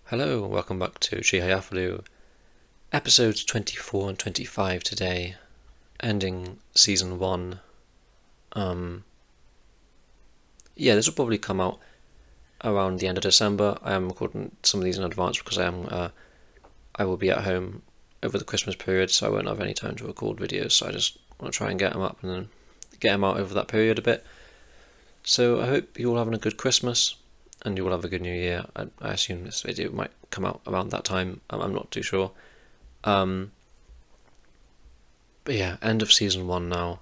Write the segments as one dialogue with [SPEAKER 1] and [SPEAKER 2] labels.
[SPEAKER 1] Hello, welcome back to Chihayafuru, episodes 24 and 25 today, ending season 1. This will probably come out around the end of December. I am recording some of these in advance because I will be at home over the Christmas period, so I won't have any time to record videos, so I just want to try and get them up and then get them out over that period a bit. So I hope you're all having a good Christmas and you will have a good New Year. I assume this video might come out around that time. I'm not too sure. But yeah, end of season 1 now,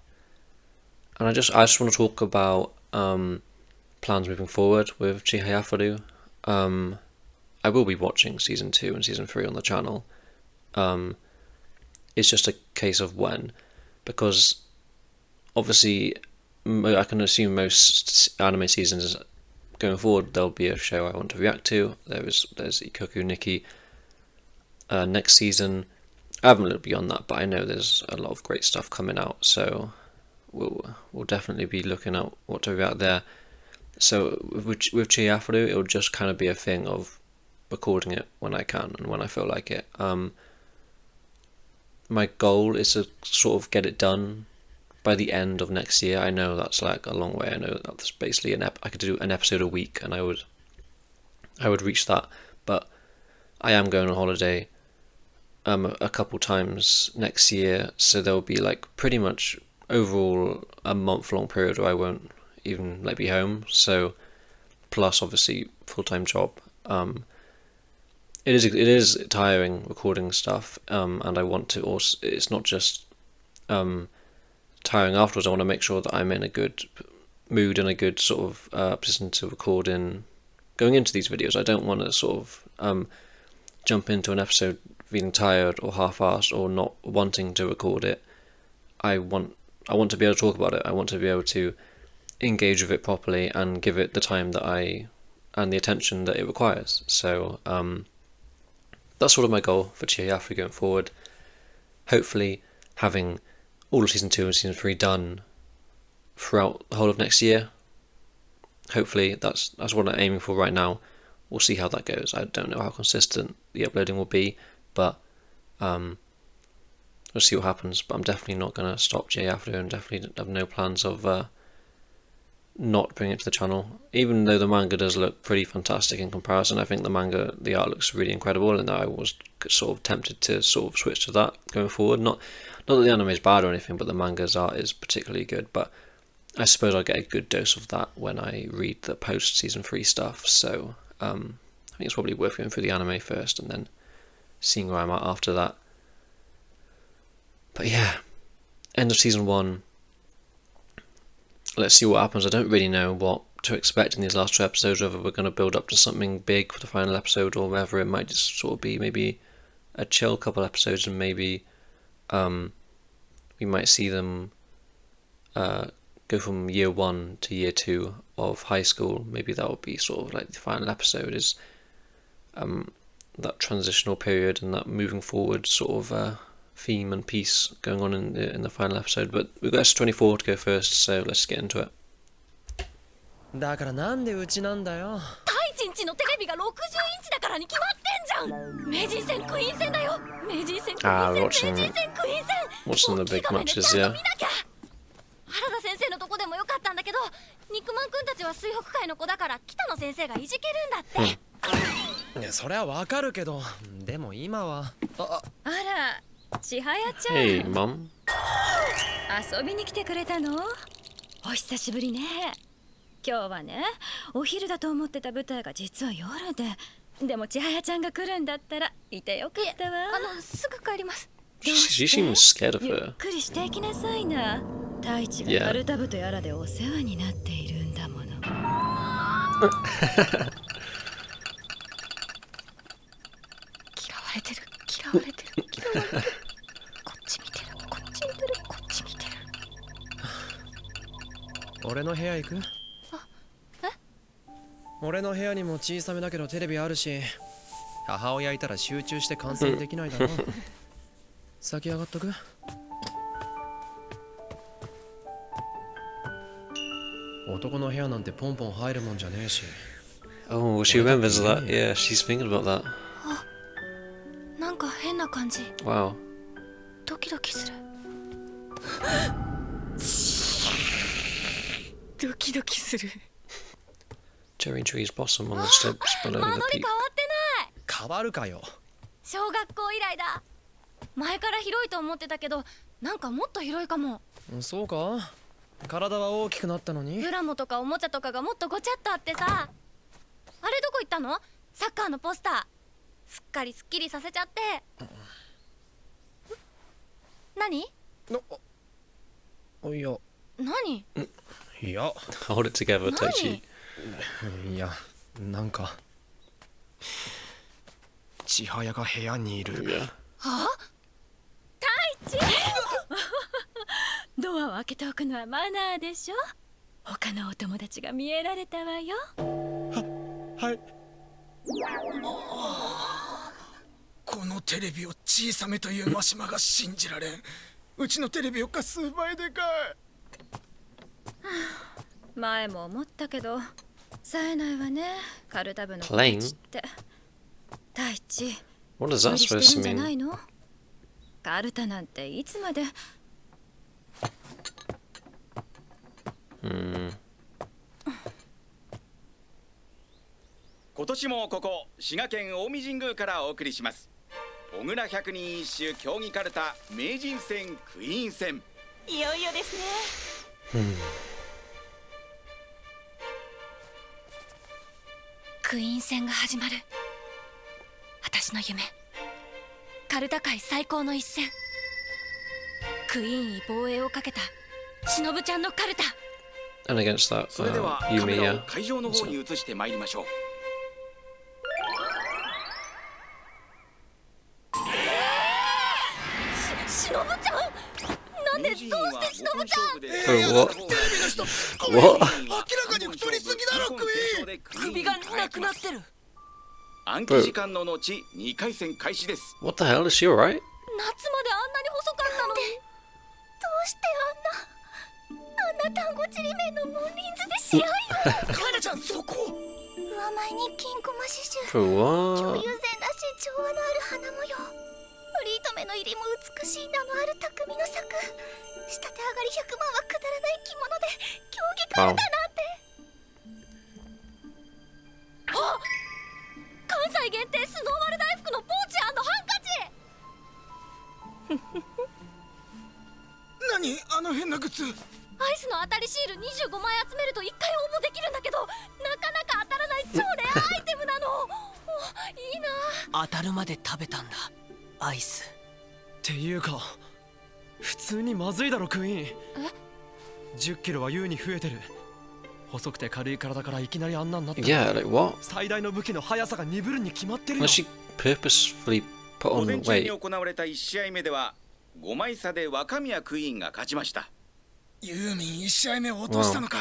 [SPEAKER 1] and I just want to talk about plans moving forward with Chihayafuru. I will be watching season 2 and season 3 on the channel. It's just a case of when, because obviously I can assume most anime seasons going forward there'll be a show I want to react to. There's Ikoku Nikki next season. I haven't looked beyond that, but I know there's a lot of great stuff coming out, so we'll definitely be looking at what to react there. So with Chihayafuru, it'll just kind of be a thing of recording it when I can and when I feel like it. My goal is to sort of get it done by the end of next year. I know that's like a long way. I know that's basically I could do an episode a week and I would reach that, but I am going on holiday a couple times next year, so there'll be like pretty much overall a month-long period where I won't even be home. So plus obviously full-time job. It is tiring recording stuff, and I want to also. It's not just tiring afterwards. I want to make sure that I'm in a good mood and a good sort of position to record in going into these videos. I don't want to sort of jump into an episode feeling tired or half-assed or not wanting to record it. I want to be able to talk about it. I want to be able to engage with it properly and give it the time and the attention that it requires. So that's sort of my goal for Chihayafuru going forward. Hopefully having all of season 2 and season 3 done throughout the whole of next year. Hopefully that's what I'm aiming for right now. We'll see how that goes. I don't know how consistent the uploading will be, but we'll see what happens. But I'm definitely not going to stop Chihayafuru and definitely have no plans of not bringing it to the channel. Even though the manga does look pretty fantastic in comparison, I think the art looks really incredible, and I was sort of tempted to sort of switch to that going forward. Not that the anime is bad or anything, but the manga's art is particularly good. But I suppose I'll get a good dose of that when I read the post season 3 stuff. So I think it's probably worth going through the anime first and then seeing where I'm at after that. But yeah, end of season 1. Let's see what happens. I don't really know what to expect in these last 2 episodes, whether we're going to build up to something big for the final episode or whether it might just sort of be maybe a chill couple episodes, and maybe we might see them go from year 1 to year 2 of high school. Maybe that would be sort of like the final episode, is that transitional period and that moving forward sort of theme and piece going on in the final episode. But we've got S24 to go first, so let's get into it.
[SPEAKER 2] だからなんでうちなんだよ。
[SPEAKER 3] タイチンチのテレビが60インチだからに決まってんじゃん。名人戦クイーン戦だよ。名人戦クイーン戦、名人戦クイーン戦。
[SPEAKER 1] Watching the big matches, yeah.
[SPEAKER 3] 原田先生のとこでもよかったんだけど、肉まんくんたちは水北会の子だから北野先生がいじけるんだって。
[SPEAKER 2] いやそれはわかるけど、でも今は
[SPEAKER 3] あら、千早ちゃん。
[SPEAKER 1] Hey, Mum.
[SPEAKER 3] 遊びに来てくれたの？お久しぶりね。今日はね、お昼だと思ってた舞台が実は夜で、でも千早ちゃんが来るんだったらいてよかったわ。すぐ帰ります。
[SPEAKER 1] She seems scared of
[SPEAKER 3] ゆっ
[SPEAKER 1] her.
[SPEAKER 3] くりしていきなさいな。太一がカルタブとやらでお世話になっているんだもの。嫌われてる、嫌われてる、嫌われてる。こっち見てる、こっち見てる、こっち見てる。
[SPEAKER 2] 俺の部屋行く？俺の部屋にも小さめだけどテレビあるし、母親いたら集中して観戦できないだろう。先上がっとく？男の部屋なんてポンポン入るもんじゃねえし。
[SPEAKER 1] Oh, she remembers that. Yeah, she's thinking about that.
[SPEAKER 3] なんか変な感じ。
[SPEAKER 1] Wow.
[SPEAKER 3] ドキドキする。ドキドキする。
[SPEAKER 1] Cherry tree's blossom on the steps below
[SPEAKER 3] 間
[SPEAKER 1] the
[SPEAKER 3] 取り
[SPEAKER 1] peak.
[SPEAKER 3] 変わってない。
[SPEAKER 2] 変わるかよ。
[SPEAKER 3] 小学校以来だ。前から広いと思ってたけど、なんかもっと広いかも。
[SPEAKER 2] そうか。体は大きくなったのに。
[SPEAKER 3] プラモとかおもちゃとかがもっとごちゃっとあってさ。あれどこ行ったの？サッカーのポスター。すっかりすっきりさせちゃって。何？
[SPEAKER 2] いや。
[SPEAKER 3] 何？
[SPEAKER 2] いや。
[SPEAKER 1] Hold it together, Taichi.
[SPEAKER 2] いや、なんか。千早が部屋にいる。
[SPEAKER 1] Yeah.
[SPEAKER 3] はあ？太一ドアを開けておくのはマナーでしょ。他のお友達が見えられたわよ。
[SPEAKER 2] はい。
[SPEAKER 4] このテレビを小さめというマシマが信じられん。うちのテレビよっか数倍でかい。
[SPEAKER 3] 前も思ったけど冴えないわね、カルタ部の子た
[SPEAKER 1] Plain?
[SPEAKER 3] ちって。太一
[SPEAKER 1] What is
[SPEAKER 3] 無
[SPEAKER 1] that
[SPEAKER 3] 理してる
[SPEAKER 1] supposed
[SPEAKER 3] ん
[SPEAKER 1] to
[SPEAKER 3] じゃな
[SPEAKER 1] mean?
[SPEAKER 3] いの？カルタなんていつまで。
[SPEAKER 5] 今年もここ滋賀県近江神宮からお送りします。小倉百人一首競技カルタ名人戦クイーン戦。
[SPEAKER 3] いよいよですね。クイーン戦が始まる。私の夢、カルタ界最高の一戦。クイーン位防衛をかけた忍ちゃんのカルタ。
[SPEAKER 1] And against that,
[SPEAKER 5] それではカ
[SPEAKER 1] Yumi,
[SPEAKER 5] メラを
[SPEAKER 1] yeah.
[SPEAKER 5] 会場の方に移してまいりましょう。
[SPEAKER 3] 忍ちゃん、なんでどうして忍ちゃん。
[SPEAKER 1] Oh, what?
[SPEAKER 4] テレビの人突っ込
[SPEAKER 1] What?
[SPEAKER 4] め。明らかに太りすぎだろクイーン。
[SPEAKER 5] 首がなくなってる。暗記時間の後2回戦開始です。
[SPEAKER 1] What the hell? Is she alright?
[SPEAKER 3] 夏まであんなに細かったのに。どうしてあんな単語ちりめんのモンリンズで試合を。
[SPEAKER 4] カナちゃんそこ。
[SPEAKER 3] 上前に金駒刺繍。
[SPEAKER 1] For
[SPEAKER 3] 共
[SPEAKER 1] what?
[SPEAKER 3] 有線らしい調和のある花模様。フリート目の入りも美しい名のある匠の作。仕立て上がり100万はくだらない着物で競技カルタなんて。あ、関西限定スノーマル大福のポーチ&ハンカチ。
[SPEAKER 4] 何あの変な靴。
[SPEAKER 3] アイスの当たりシール25枚集めると1回応募できるんだけど、なかなか当たらない超レアアイテムなの。いいな。
[SPEAKER 6] 当たるまで食べたんだ、アイス。
[SPEAKER 2] っていうか、普通にまずいだろクイーン。10キロは優に増えてる。細くて軽い体からいきなりあんなになった。
[SPEAKER 1] Yeah, like what?
[SPEAKER 2] 最大の武器の速さが鈍るに決まってるよ。
[SPEAKER 1] Unless she purposefully put
[SPEAKER 5] 午
[SPEAKER 1] on
[SPEAKER 5] 前中に
[SPEAKER 1] weight.
[SPEAKER 5] 行われた1試合目では5枚差で若宮クイーンが勝ちました。
[SPEAKER 4] ユーミン1試合目落としたのか。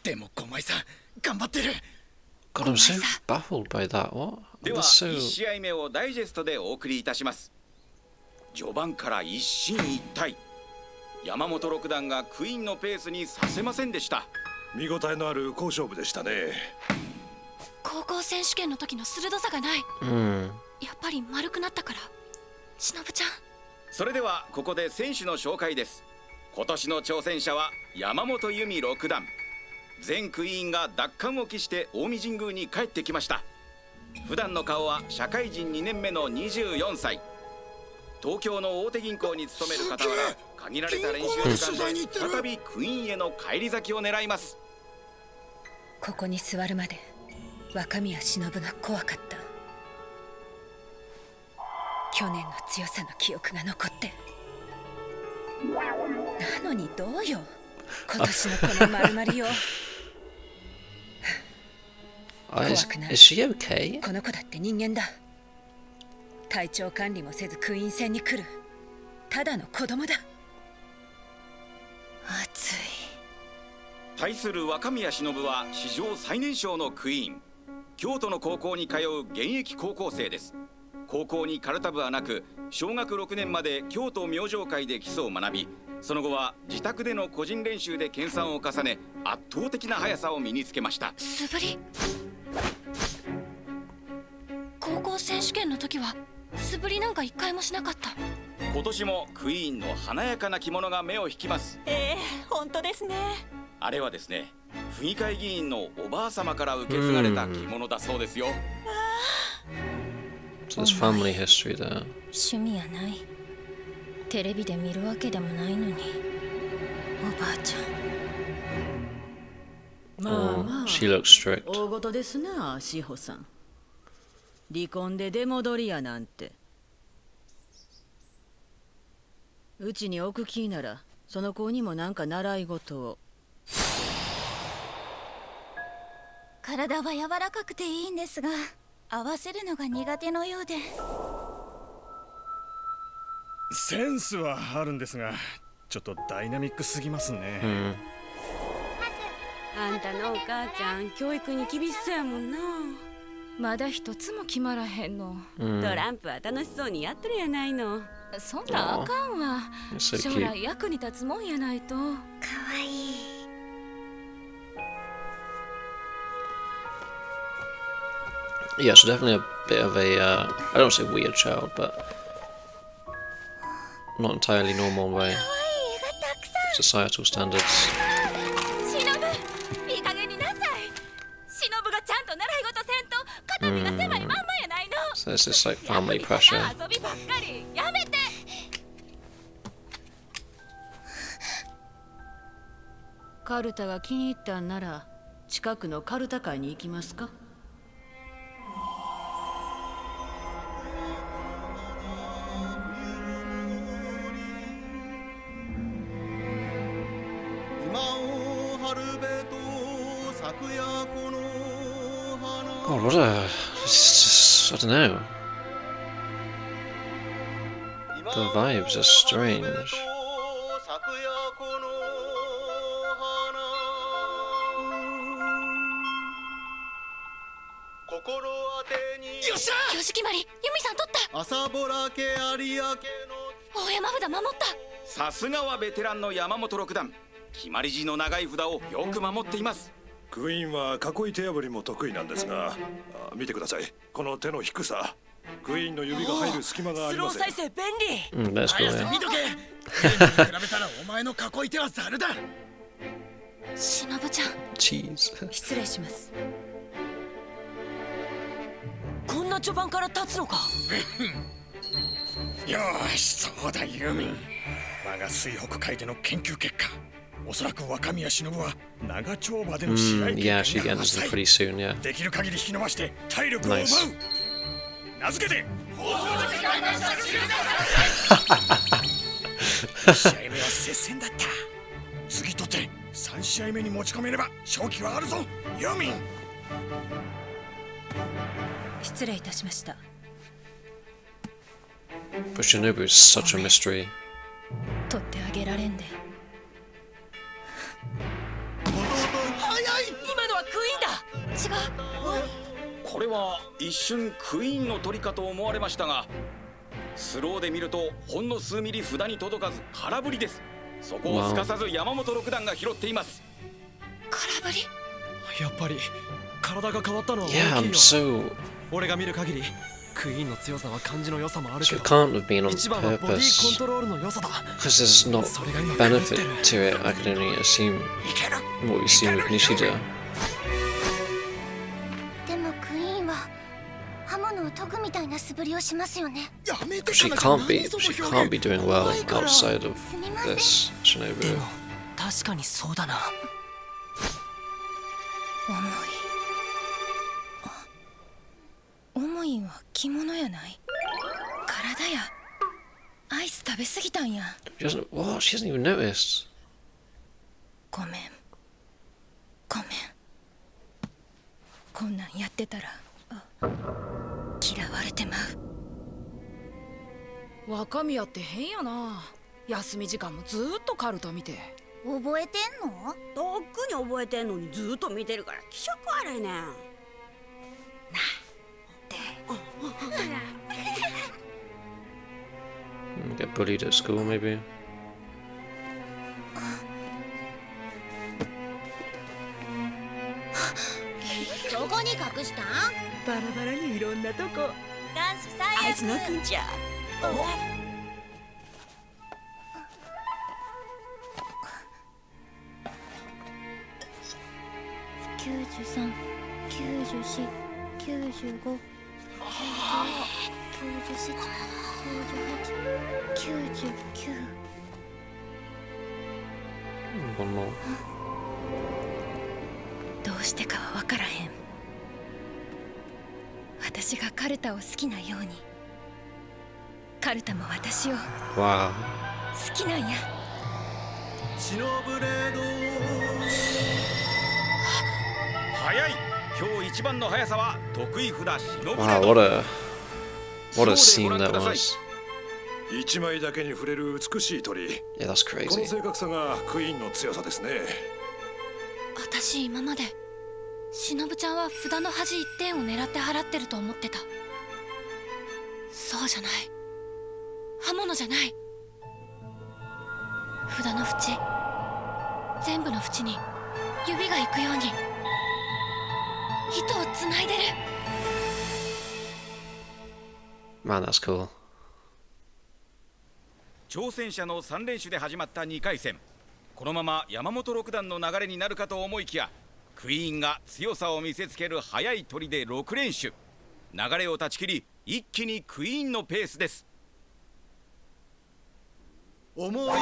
[SPEAKER 4] でも5枚差頑張ってる。
[SPEAKER 1] God, I'm so baffled by that. What?
[SPEAKER 5] では
[SPEAKER 1] That's so.
[SPEAKER 5] 1試合目をダイジェストでお送りいたします。序盤から一進一退、山本六段がクイーンのペースにさせませんでした。
[SPEAKER 7] 見応えのある好勝負でしたね。
[SPEAKER 3] 高校選手権の時の鋭さがない。
[SPEAKER 1] Hmm.
[SPEAKER 3] やっぱり丸くなったから。忍ちゃん。
[SPEAKER 5] それではここで選手の紹介です。今年の挑戦者は山本由美六段。前クイーンが奪還を期して近江神宮に帰ってきました。普段の顔は社会人2年目の24歳。東京の大手銀行に勤める傍ら、限られた練習時間で再びクイーンへの返り咲きを狙います。
[SPEAKER 3] ここに座るまで若宮忍が怖かった。去年の強さの記憶が残ってる。なのにどうよ、今年のこの丸まりよ。
[SPEAKER 1] Is she okay?
[SPEAKER 3] この子だって人間だ。体調管理もせずクイーン戦に来るただの子供だ。熱い。
[SPEAKER 5] 対する若宮忍は史上最年少のクイーン。京都の高校に通う現役高校生です。高校にカルタ部はなく、小学6年まで京都明星会で基礎を学び、その後は自宅での個人練習で研鑽を重ね、圧倒的な速さを身につけました。
[SPEAKER 3] 素振り。選手権の時は素振りなんか一回もしなかった。
[SPEAKER 5] 今年もクイーンの華やかな着物が目を引きます。
[SPEAKER 6] 本当ですね。
[SPEAKER 5] あれはですね、府議会議員のおばあ様から受け継がれた着物だそうですよ。
[SPEAKER 1] So there's family history there.
[SPEAKER 3] 趣味やない。テレビで見るわけでもないのに。おばあちゃん。
[SPEAKER 1] Oh, she looks strict.
[SPEAKER 8] 大事ですな、志保さん。離婚で出戻りやなんて。うちに置く気なら、その子にもなんか習い事を。
[SPEAKER 3] 体は柔らかくていいんですが、合わせるのが苦手のようで。
[SPEAKER 9] センスはあるんですが、ちょっとダイナミックすぎますね。
[SPEAKER 10] あんたのお母ちゃん、教育に厳しそうやもんな。
[SPEAKER 3] まだ一つも決まらへんの。
[SPEAKER 10] トランプは楽しそうにやってるやないの。
[SPEAKER 3] そんなあかんわ。
[SPEAKER 1] So
[SPEAKER 3] 将
[SPEAKER 1] cute.
[SPEAKER 3] 来役に立つもんやないと。かわいい。
[SPEAKER 1] Yeah, she's definitely a bit of a, I don't say weird child, but not entirely normal by societal standards.
[SPEAKER 3] しのぶ、いい加減になさい。しのぶがちゃんと習い事せんと肩身が狭いまんまやないの。
[SPEAKER 1] So it's just like family pressure.
[SPEAKER 3] 遊びばっかりやめて。
[SPEAKER 8] カルタが気に入ったんなら、近くのカルタ会に行きますか？God,
[SPEAKER 1] what a... It's just, I don't know. The vibes are strange.
[SPEAKER 4] よっしゃ
[SPEAKER 3] よし決まり、ユミさん取った。
[SPEAKER 4] 朝ぼらけ有明の
[SPEAKER 3] 大山札守った。
[SPEAKER 5] さすがはベテランの山本六段。決まり字の長い札をよく守っています。
[SPEAKER 7] クイーンは囲い手破りも得意なんですが、見てください。この手の低さ。クイーンの指が入る隙間がありません。
[SPEAKER 6] スロー再生便利。
[SPEAKER 1] That's cool,
[SPEAKER 4] 綾瀬
[SPEAKER 1] yeah.
[SPEAKER 4] 見とけゲームに比べたらお前の囲い手はザルだ。
[SPEAKER 3] しのぶちゃん、
[SPEAKER 1] Jeez.
[SPEAKER 8] 失礼します。
[SPEAKER 6] こんな序盤から立つのか。
[SPEAKER 4] よーし、そうだユーミン。我が水北会での研究結果、おそらく若宮忍は長丁場での試合経
[SPEAKER 1] Yeah, she
[SPEAKER 4] 験が
[SPEAKER 1] ends
[SPEAKER 4] 浅
[SPEAKER 1] them
[SPEAKER 4] い。
[SPEAKER 1] pretty soon, yeah.
[SPEAKER 4] できる限り引き伸ばして体力を奪う。
[SPEAKER 1] Nice.
[SPEAKER 4] 名付けて1試合目は接戦だった。次とって3試合目に持ち込めれば勝機はあるぞユーミン。
[SPEAKER 8] 失礼いたしました。
[SPEAKER 1] But Shinobu is such a mystery.
[SPEAKER 3] 取ってあげられんで。
[SPEAKER 6] 今のはクイーンだ。
[SPEAKER 3] 違う。
[SPEAKER 5] これは一瞬クイーンの鳥かと思われましたが、スローで見るとほんの数ミリ札に届かず空振りです。そこをすかさず山本六段が拾っています。
[SPEAKER 3] 空振り。
[SPEAKER 2] やっぱり体が変わったのは
[SPEAKER 1] Yeah,
[SPEAKER 2] 大きい
[SPEAKER 1] I'm
[SPEAKER 2] よ。
[SPEAKER 1] so...
[SPEAKER 2] 俺が見る限りクイーンの強さは感じの良さもある
[SPEAKER 1] So
[SPEAKER 2] け
[SPEAKER 1] it
[SPEAKER 2] ど、
[SPEAKER 1] can't have been on
[SPEAKER 2] 一番はボディコン
[SPEAKER 1] purpose.
[SPEAKER 2] トロールの良さだ。
[SPEAKER 1] Because there's not
[SPEAKER 2] それが今狂って
[SPEAKER 1] benefit
[SPEAKER 2] る。
[SPEAKER 1] to it. I can only assume what we've seen with Nishida.
[SPEAKER 3] でもクイーンは刃物を研ぐみたいな素振りをしますよね。
[SPEAKER 4] やめて
[SPEAKER 1] She
[SPEAKER 4] かなちゃん、
[SPEAKER 1] can't be.
[SPEAKER 4] 何その
[SPEAKER 1] She
[SPEAKER 4] 表
[SPEAKER 1] can't
[SPEAKER 4] 現。
[SPEAKER 1] be doing well outside of this
[SPEAKER 6] で
[SPEAKER 1] Shinobu.
[SPEAKER 6] も確かにそうだな。
[SPEAKER 3] 重いんは着物やない。体や。アイス食べ過ぎたんや。
[SPEAKER 1] She doesn't. What? She hasn't even noticed.
[SPEAKER 3] ごめん。ごめん。こんなんやってたら嫌われてまう。
[SPEAKER 11] 若宮って変やな。休み時間もずーっとカルタ見て。
[SPEAKER 3] 覚えてんの？
[SPEAKER 10] とっくに覚えてんのにずっと見てるから気色悪いねん。
[SPEAKER 1] Get bullied at school, maybe.
[SPEAKER 3] どこに隠したん？
[SPEAKER 10] バラバラにいろんなとこ。
[SPEAKER 6] 男子最悪。あいつのくんじゃ。
[SPEAKER 3] 93、94、95、97、98、99。
[SPEAKER 1] One more.
[SPEAKER 3] どうしてかは分からへん。私がカルタを好きなように、カルタも私を
[SPEAKER 1] Wow.
[SPEAKER 3] 好きなんや。
[SPEAKER 2] シノブレード。
[SPEAKER 5] 速い。今日一番の速さは得意札シノブレ
[SPEAKER 1] Wow,
[SPEAKER 5] ード。
[SPEAKER 1] what a scene that was.
[SPEAKER 7] 一枚だけに触れる美しい鳥。
[SPEAKER 1] Yeah, that's
[SPEAKER 7] この
[SPEAKER 1] crazy.
[SPEAKER 7] 正確さがクイーンの強さですね。
[SPEAKER 11] 私今までしのぶちゃんは札の端一点を狙って払ってると思ってた。そうじゃない。刃物じゃない。札の縁、全部の縁に指が行くように糸をつないでる。
[SPEAKER 1] Man, that's cool.
[SPEAKER 5] 挑戦者の3連手で始まった2回戦。このまま山本六段の流れになるかと思いきや、クイーンが強さを見せつける速い鳥で6連手。流れを断ち切り、一気にクイーンのペースです。
[SPEAKER 2] 思いわび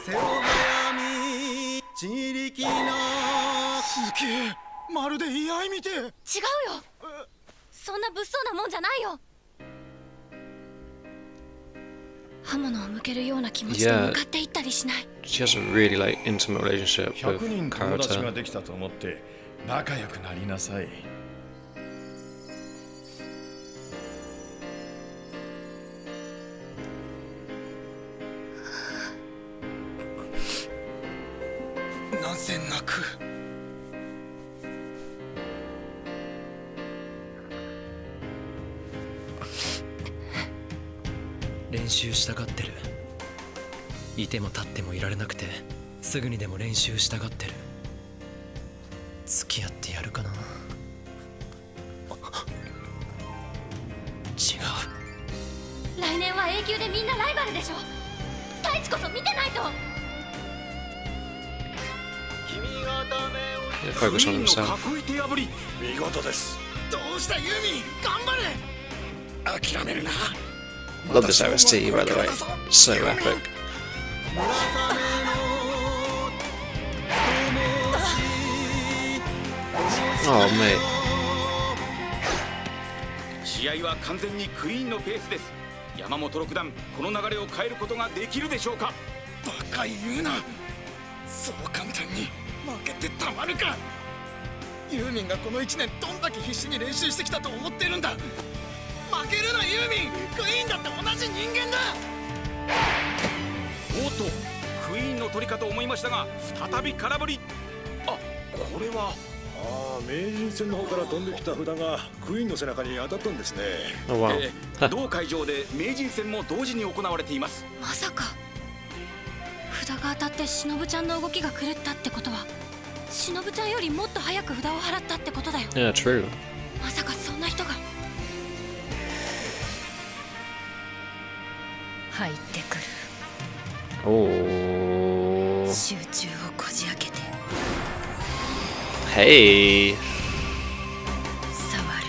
[SPEAKER 2] 背負はみ地力な。
[SPEAKER 4] すげえ、まるで居合みて。違うよ、
[SPEAKER 11] そんな物騒なもんじゃないよ。刃物を向けるような気持ちで向かっていったりしない。
[SPEAKER 1] She has a really like intimate relationship
[SPEAKER 9] 100
[SPEAKER 1] with
[SPEAKER 9] 人友達が
[SPEAKER 1] Karata.
[SPEAKER 9] できたと思って仲良くなりなさい。
[SPEAKER 4] なぜ泣く。
[SPEAKER 2] 練習したがってる。いても立ってもいられなくて、すぐにでも練習したがってる。付き合ってやるかな。違う。
[SPEAKER 11] 来年は A 級でみんなライバルでしょ。太一こそ見てないと。
[SPEAKER 1] Yeah, focus
[SPEAKER 5] クイ
[SPEAKER 1] on
[SPEAKER 5] ーンの
[SPEAKER 1] himself.
[SPEAKER 5] 囲い手破り。
[SPEAKER 7] 見事です。
[SPEAKER 4] どうしたユーミン、頑張れ。
[SPEAKER 7] 諦めるな。
[SPEAKER 1] Love this OST, by the way. So epic. Oh, mate.
[SPEAKER 5] 試合は完全にクイーンのペースです。山本六段、この流れを変えることができるでしょうか。
[SPEAKER 4] バカ言うな。そう簡単に負けてたまるか。ユーミンがこの1年どんだけ必死に練習してきたと思ってるんだ。負けるなユーミン、クイーンだって同じ人間だ。
[SPEAKER 5] おっと、クイーンの取りかと思いましたが、再び空振り。あ、これは。
[SPEAKER 7] ああ、名人戦の方から飛んできた札がクイーンの背中に当たったんですね。
[SPEAKER 1] Oh, wow.
[SPEAKER 5] 同会場で名人戦も同時に行われています。
[SPEAKER 11] まさか札が当たってしのぶちゃんの動きが狂ったってことは、しのぶちゃんよりもっと早く札を払ったってことだよ。
[SPEAKER 1] Yeah, true.
[SPEAKER 11] まさかそんな人が。
[SPEAKER 3] 入ってくる。
[SPEAKER 1] Oh.
[SPEAKER 3] 集中をこじ開けて
[SPEAKER 1] Hey.
[SPEAKER 3] 触る。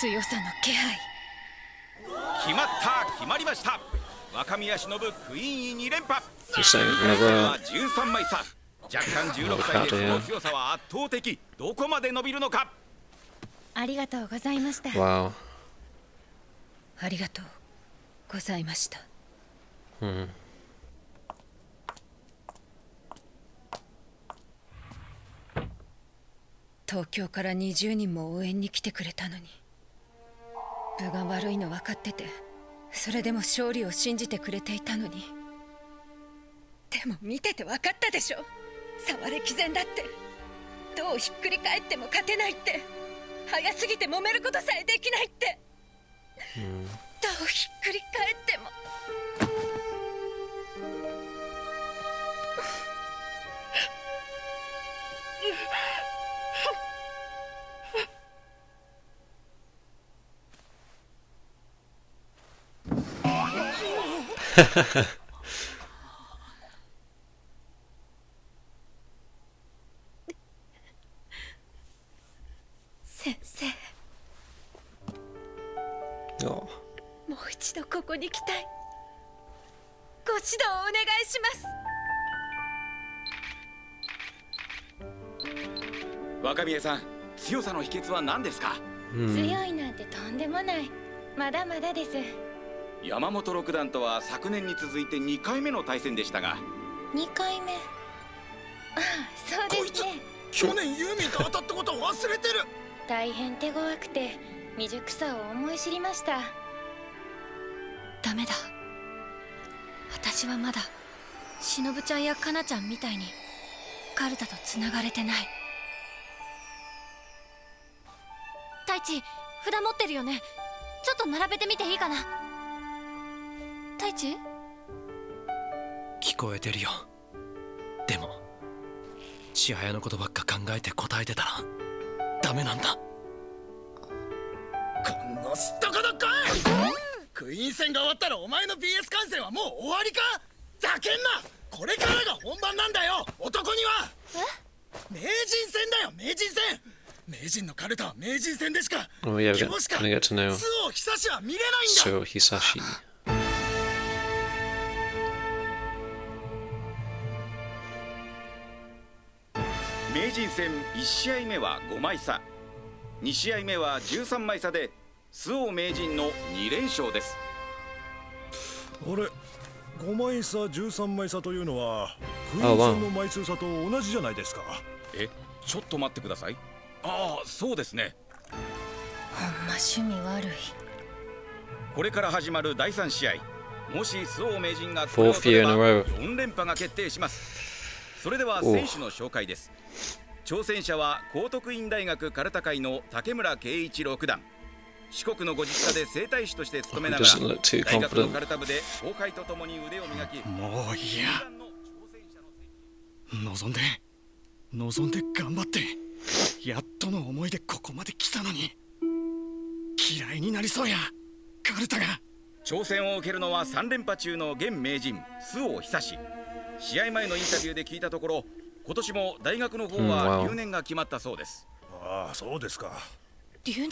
[SPEAKER 3] 強さの気配。
[SPEAKER 5] 決まった、決まりました。若宮忍クイーン2連覇。
[SPEAKER 1] Just saying, another
[SPEAKER 5] 13枚差。若干16歳でその強さは圧倒的。どこまで伸びるのか。
[SPEAKER 3] ありがとうございました。
[SPEAKER 1] wow.
[SPEAKER 3] ありがとうございました。
[SPEAKER 1] Hmm.
[SPEAKER 3] 東京から20人も応援に来てくれたのに、分が悪いの分かってて、それでも勝利を信じてくれていたのに。でも見てて分かったでしょ。触れ毅然だって。どうひっくり返っても勝てないって。早すぎて揉めることさえできないって。どうひっくり返っても。先生、
[SPEAKER 1] Oh.
[SPEAKER 3] もう一度ここに来たい。ご指導をお願いします。
[SPEAKER 5] 若宮さん、強さの秘訣は何ですか？
[SPEAKER 3] 強いなんてとんでもない。まだまだです。
[SPEAKER 5] 山本六段とは昨年に続いて2回目の対戦でしたが。
[SPEAKER 3] 2回目。ああ、そうですね。
[SPEAKER 4] 去年ユーミンと当たったことを忘れてる。
[SPEAKER 3] 大変手強くて未熟さを思い知りました。
[SPEAKER 11] ダメだ。私はまだ忍ちゃんやかなちゃんみたいにカルタとつながれてない。太一、札持ってるよね。ちょっと並べてみていいかな。太一、
[SPEAKER 2] 聞こえてるよ。でも千早のことばっか考えて答えてたらダメなんだ。
[SPEAKER 4] このすっとこどっこい。クイーン戦が終わったらお前の BS 観戦はもう終わりか。ざけんな。これからが本番なんだよ、男には。名人戦だよ、名人戦。名人のカルタは名人戦でしか、
[SPEAKER 1] Oh yeah, we're
[SPEAKER 4] 今日しか
[SPEAKER 1] gonna get to know
[SPEAKER 4] 周防久志は見れないんだ。
[SPEAKER 1] So Hisashi.
[SPEAKER 5] 名人戦1試合目は5枚差、2試合目は13枚差で周防名人の2連勝です。
[SPEAKER 7] あれ、5枚差13枚差というのはクイーン戦の枚数差と同じじゃないですか。
[SPEAKER 5] え、ちょっと待ってください。ああ、そうですね。
[SPEAKER 3] ほんま趣味悪い。
[SPEAKER 5] これから始まる第3試合、もし周防名人がこ
[SPEAKER 1] Fourth
[SPEAKER 5] れを取れ
[SPEAKER 1] year in
[SPEAKER 5] ば
[SPEAKER 1] a row.
[SPEAKER 5] 4連覇が決定します。それでは選手の紹介です。挑戦者は高徳院大学カルタ会の竹村圭一六段。四国のご実家で整体師として勤めながら
[SPEAKER 1] Doesn't look too
[SPEAKER 5] 大学の
[SPEAKER 1] confident.
[SPEAKER 5] カルタ部で後輩とともに腕を磨き、
[SPEAKER 9] もういいや。望んで頑張って、やっとの思いでここまで来たのに嫌いになりそうや、カルタが。
[SPEAKER 5] 挑戦を受けるのは3連覇中の現名人周防久志。試合前のインタビューで聞いたところ、今年も大学の方は留年が決まったそうです。
[SPEAKER 7] ああ、そうですか。
[SPEAKER 11] 留年？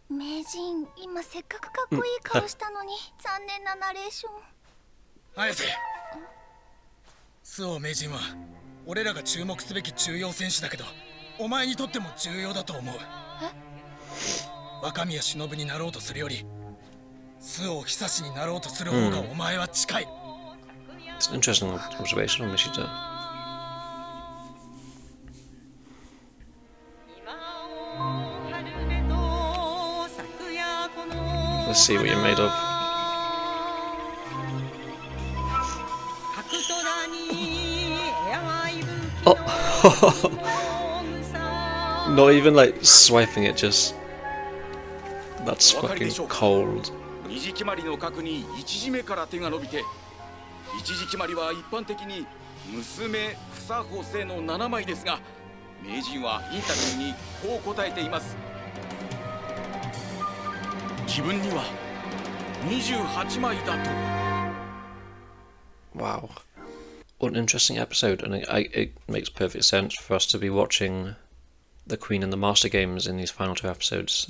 [SPEAKER 12] 名人、今せっかくかっこいい顔したのに残念なナレーション。
[SPEAKER 4] 綾瀬、周防名人は俺らが注目すべき重要選手だけど、お前にとっても重要だと思う。若宮忍になろうとするより周防久志になろうとする方がお前は近い。
[SPEAKER 1] It's an interesting observation on Nishida. Let's see what you're made of. Oh. Not even like swiping it, just that's fucking cold.
[SPEAKER 5] 二次決まりの角に一時目から手が伸びて、一時決まりは一般的に娘房穂瀬の7枚ですが、名人はインタビューにこう答えています。自分には28枚だと。
[SPEAKER 1] Wow, what an interesting episode, and it makes perfect sense for us to be watching the Queen and the Master Games in these final two episodes.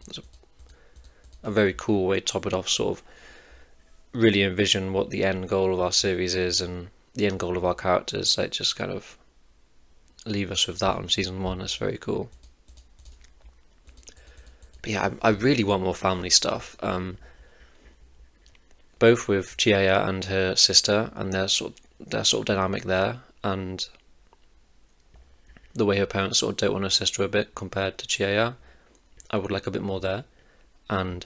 [SPEAKER 1] That's a very cool way to top it off, sort of really envision what the end goal of our series is and the end goal of our characters. Like, just kind of leave us with that on season 1. That's very cool. But yeah, I really want more family stuff. Both with Chihaya and her sister, and their sort of dynamic there, and the way her parents sort of dote on her sister a bit compared to Chihaya. I would like a bit more there. And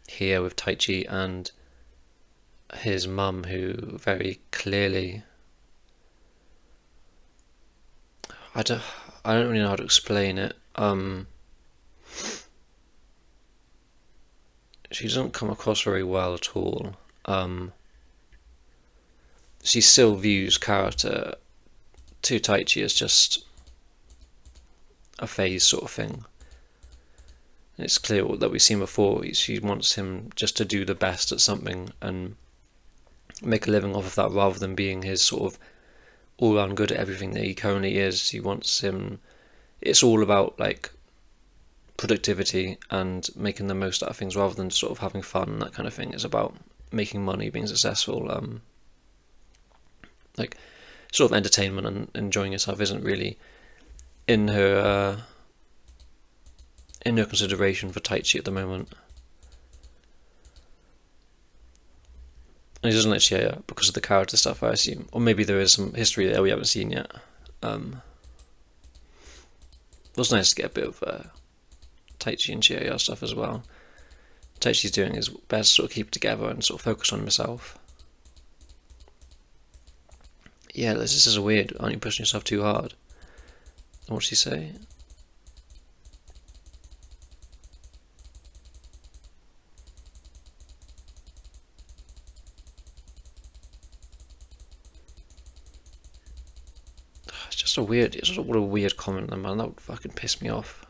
[SPEAKER 1] here with Taichi and his mum, who very clearly, I don't really know how to explain it. She doesn't come across very well at all. She still views character to Taichi as just a phase sort of thing. And it's clear that we've seen before, she wants him just to do the best at something and make a living off of that, rather than being his sort of all-round good at everything that he currently is. He wants him, it's all about like productivity and making the most out of things rather than sort of having fun and that kind of thing. It's about making money, being successful, like sort of entertainment and enjoying yourself isn't really in her consideration for Taichi at the moment. And he doesn't like Chihaya because of the character stuff, I assume. Or maybe there is some history there we haven't seen yet. It was nice to get a bit of Taichi and Chihaya stuff as well. Taichi's doing his best to sort of keep it together and sort of focus on himself. Yeah, this is weird. Aren't you pushing yourself too hard? And what's she say? It's just what a weird comment, man. That would fucking piss me off.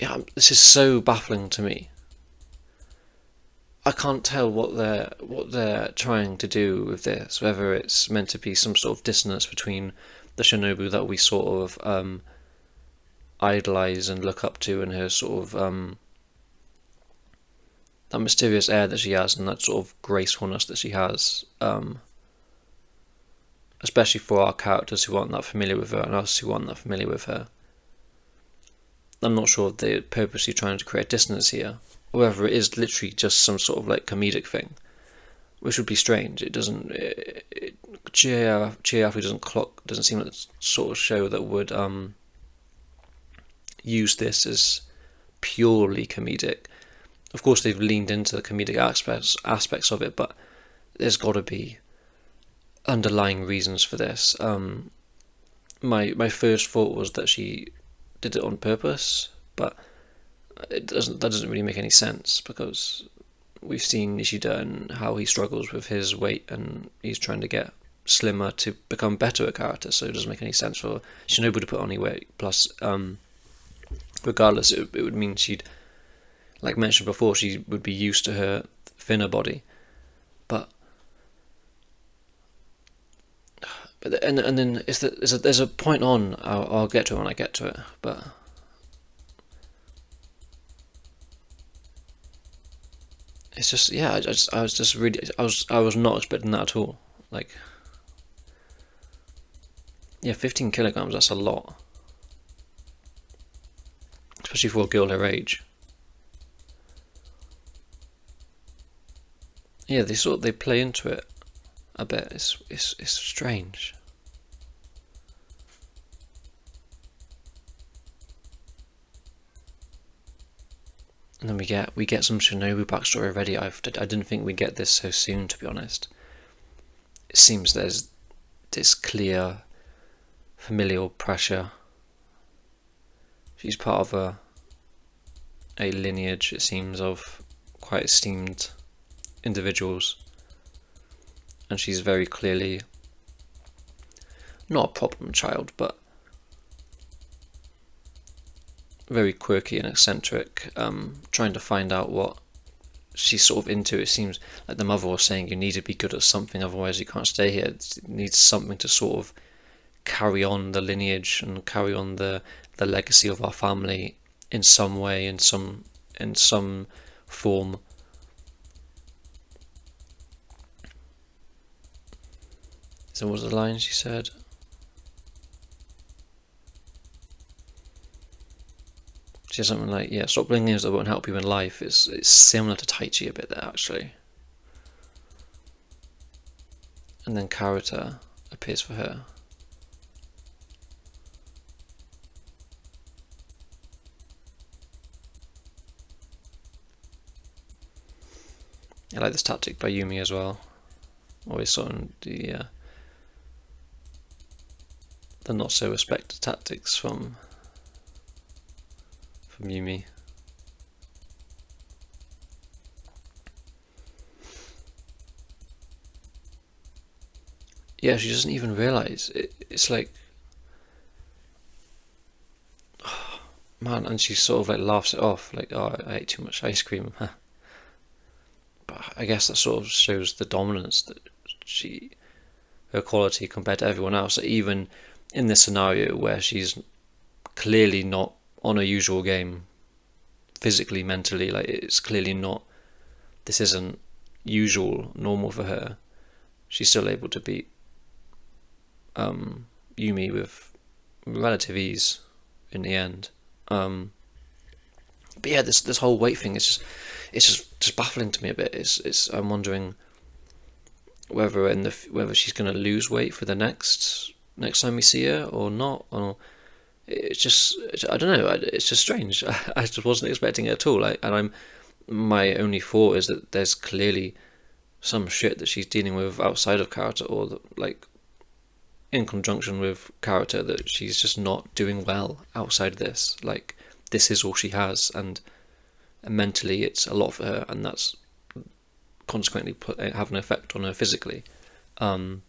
[SPEAKER 1] Yeah, this is so baffling to me. I can't tell what they're trying to do with this. Whether it's meant to be some sort of dissonance between the Shinobu that we sort of idolize and look up to, and her sort of that mysterious air that she has and that sort of gracefulness that she has, especially for our characters who aren't that familiar with her and us who aren't that familiar with her. I'm not sure if they're purposely trying to create dissonance here, or whether it is literally just some sort of like comedic thing, which would be strange. It doesn't. Chihayafuru doesn't seem like the sort of show that would use this as purely comedic. Of course, they've leaned into the comedic aspects of it, but there's got to be underlying reasons for this. My first thought was that she did it on purpose, but that doesn't really make any sense, because we've seen Ishida and how he struggles with his weight, and he's trying to get slimmer to become better at karate, so it doesn't make any sense for Shinobu to put on any weight. Plus, regardless, it would mean she'd, like mentioned before, she would be used to her thinner body. But and then there's a point on, I'll get to it when I get to it, but it's just, yeah, I was not expecting that at all. Like, yeah, 15 kilograms, that's a lot, especially for a girl her age. Yeah, they play into it a bit. It's strange. And then we get some Shinobu backstory already. I didn't think we'd get this so soon, to be honest. It seems there's this clear familial pressure. She's part of a lineage, it seems, of quite esteemed individuals, and she's very clearly not a problem child, but very quirky and eccentric, trying to find out what she's sort of into. It seems like the mother was saying, you need to be good at something, otherwise you can't stay here. It needs something to sort of carry on the lineage and carry on the legacy of our family in some way, in some form. So what was the line she said? She said something like, yeah, stop blinking that won't help you in life. It's similar to Taichi a bit there, actually. And then Karuta appears for her. I like this tactic by Yumi as well. Always sort of the not so respected tactics from Yumi. yeah, she doesn't even realize it's like, man, and she sort of like laughs it off, like, oh, I ate too much ice cream. But I guess that sort of shows the dominance that her quality compared to everyone else. That even in this scenario where she's clearly not on her usual game, physically, mentally, like it's clearly not. This isn't usual, normal for her. She's still able to beat Yumi with relative ease in the end. But yeah, this whole weight thing is just baffling to me a bit. I'm wondering whether whether she's going to lose weight for the next time we see her or not. Or I don't know. It's just strange. I just wasn't expecting it at all. My only thought is that there's clearly some shit that she's dealing with outside of character, or like in conjunction with character, that she's just not doing well outside of this. Like, this is all she has, and mentally it's a lot for her, and that's consequently having an effect on her physically. Because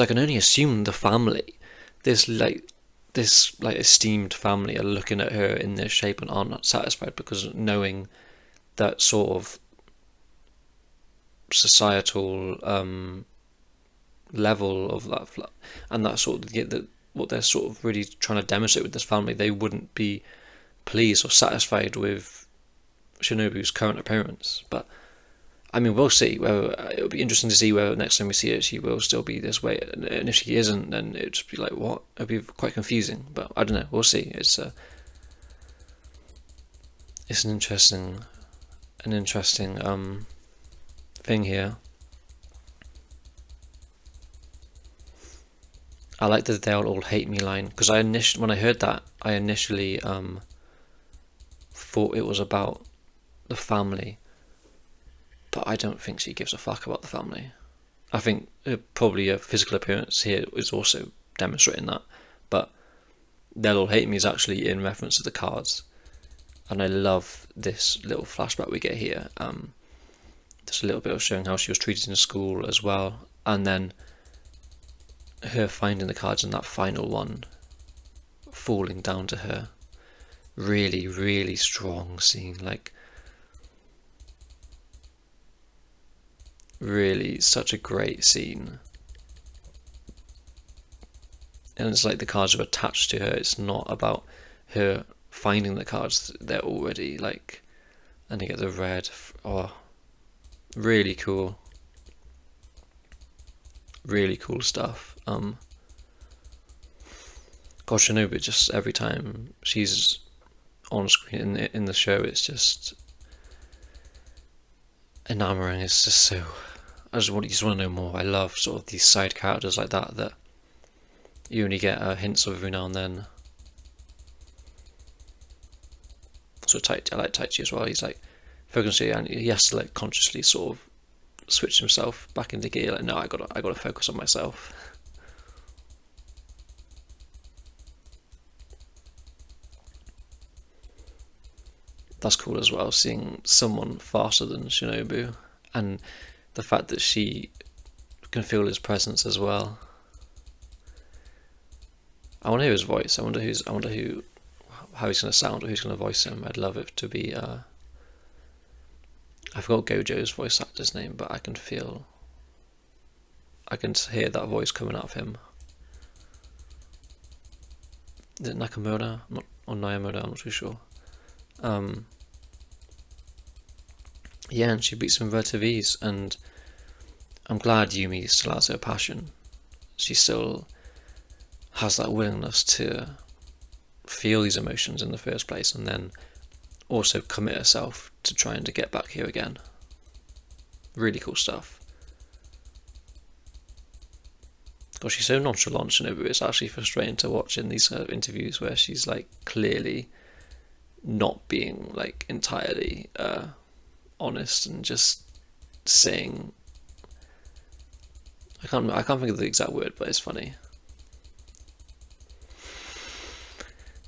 [SPEAKER 1] I can only assume the family, this esteemed family, are looking at her in this shape and are not satisfied, because knowing that sort of societal level of that, and that sort of what they're sort of really trying to demonstrate with this family, they wouldn't be pleased or satisfied with Shinobu's current appearance. But I mean, we'll see. It'll be interesting to see whether next time we see her she will still be this way, and if she isn't, then it'll just be like, what? It'll be quite confusing. But I don't know. We'll see. It's an interesting thing here. I like the "they'll all hate me" line, because when I heard that, I initially thought it was about the family, but I don't think she gives a fuck about the family. I think probably a physical appearance here is also demonstrating that, but "they'll all hate me" is actually in reference to the cards, and I love this little flashback we get here. Just a little bit of showing how she was treated in school as well, and then her finding the cards in that final one falling down to her. Really, really strong scene. Like, really such a great scene. And it's like the cards are attached to her. It's not about her finding the cards. They're already like, and you get the red. Oh, really cool. Really cool stuff. Gosh, Shinobu, just every time she's on screen in the show, it's just enamoring. It's just so, you just want to know more. I love sort of these side characters like that you only get hints of every now and then. So I like Taichi as well. He's like focusing, and he has to like consciously sort of switch himself back into gear. Like, no, I gotta focus on myself. That's cool as well, seeing someone faster than Shinobu, and the fact that she can feel his presence as well. I want to hear his voice. I wonder how he's gonna sound, or who's gonna voice him. I'd love it to be I forgot Gojo's voice actor's name, but I can hear that voice coming out of him. Is it Nakamura? Or Nayamura? I'm not too sure. Yeah, and she beats him with relative ease, and I'm glad Yumi still has her passion. She still has that willingness to feel these emotions in the first place, and then also commit herself to trying to get back here again. Really cool stuff. Gosh, she's so nonchalant, Shinobu. It's actually frustrating to watch in these interviews where she's like clearly not being like entirely honest and just saying, I can't think of the exact word, but it's funny.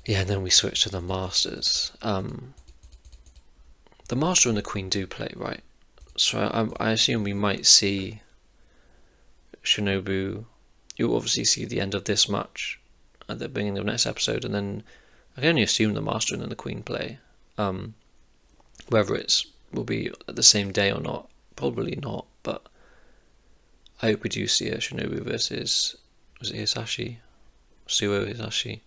[SPEAKER 1] Yeah, and then we switch to the Masters. The Master and the Queen do play, right? So I assume we might see Shinobu. You'll obviously see the end of this match at the beginning of next episode, and then I can only assume the Master and then the Queen play. Whether it will be at the same day or not, probably not, but I hope we do see a Shinobu versus, was it Hisashi? Suo Hisashi?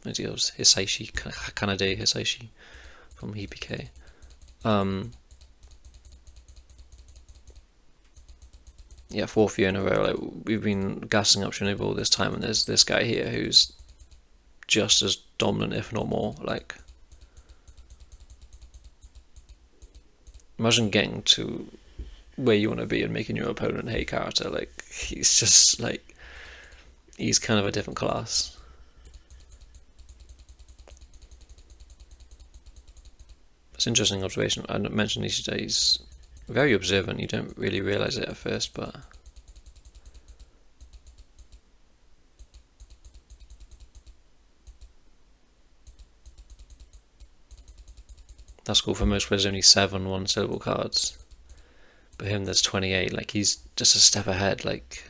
[SPEAKER 1] I think it was Hisaishi, Kanade Hisaishi from HBK. Yeah, 4th year in a row. Like, we've been gassing up Shinobu all this time, and there's this guy here who's just as dominant, if not more. Like, imagine getting to where you want to be and making your opponent hate character. Like, he's just like, he's kind of a different class. It's an interesting observation. I mentioned he's very observant. You don't really realise it at first, but that's cool. For most players, only 7 one-syllable cards. But him, there's 28. Like, he's just a step ahead. Like,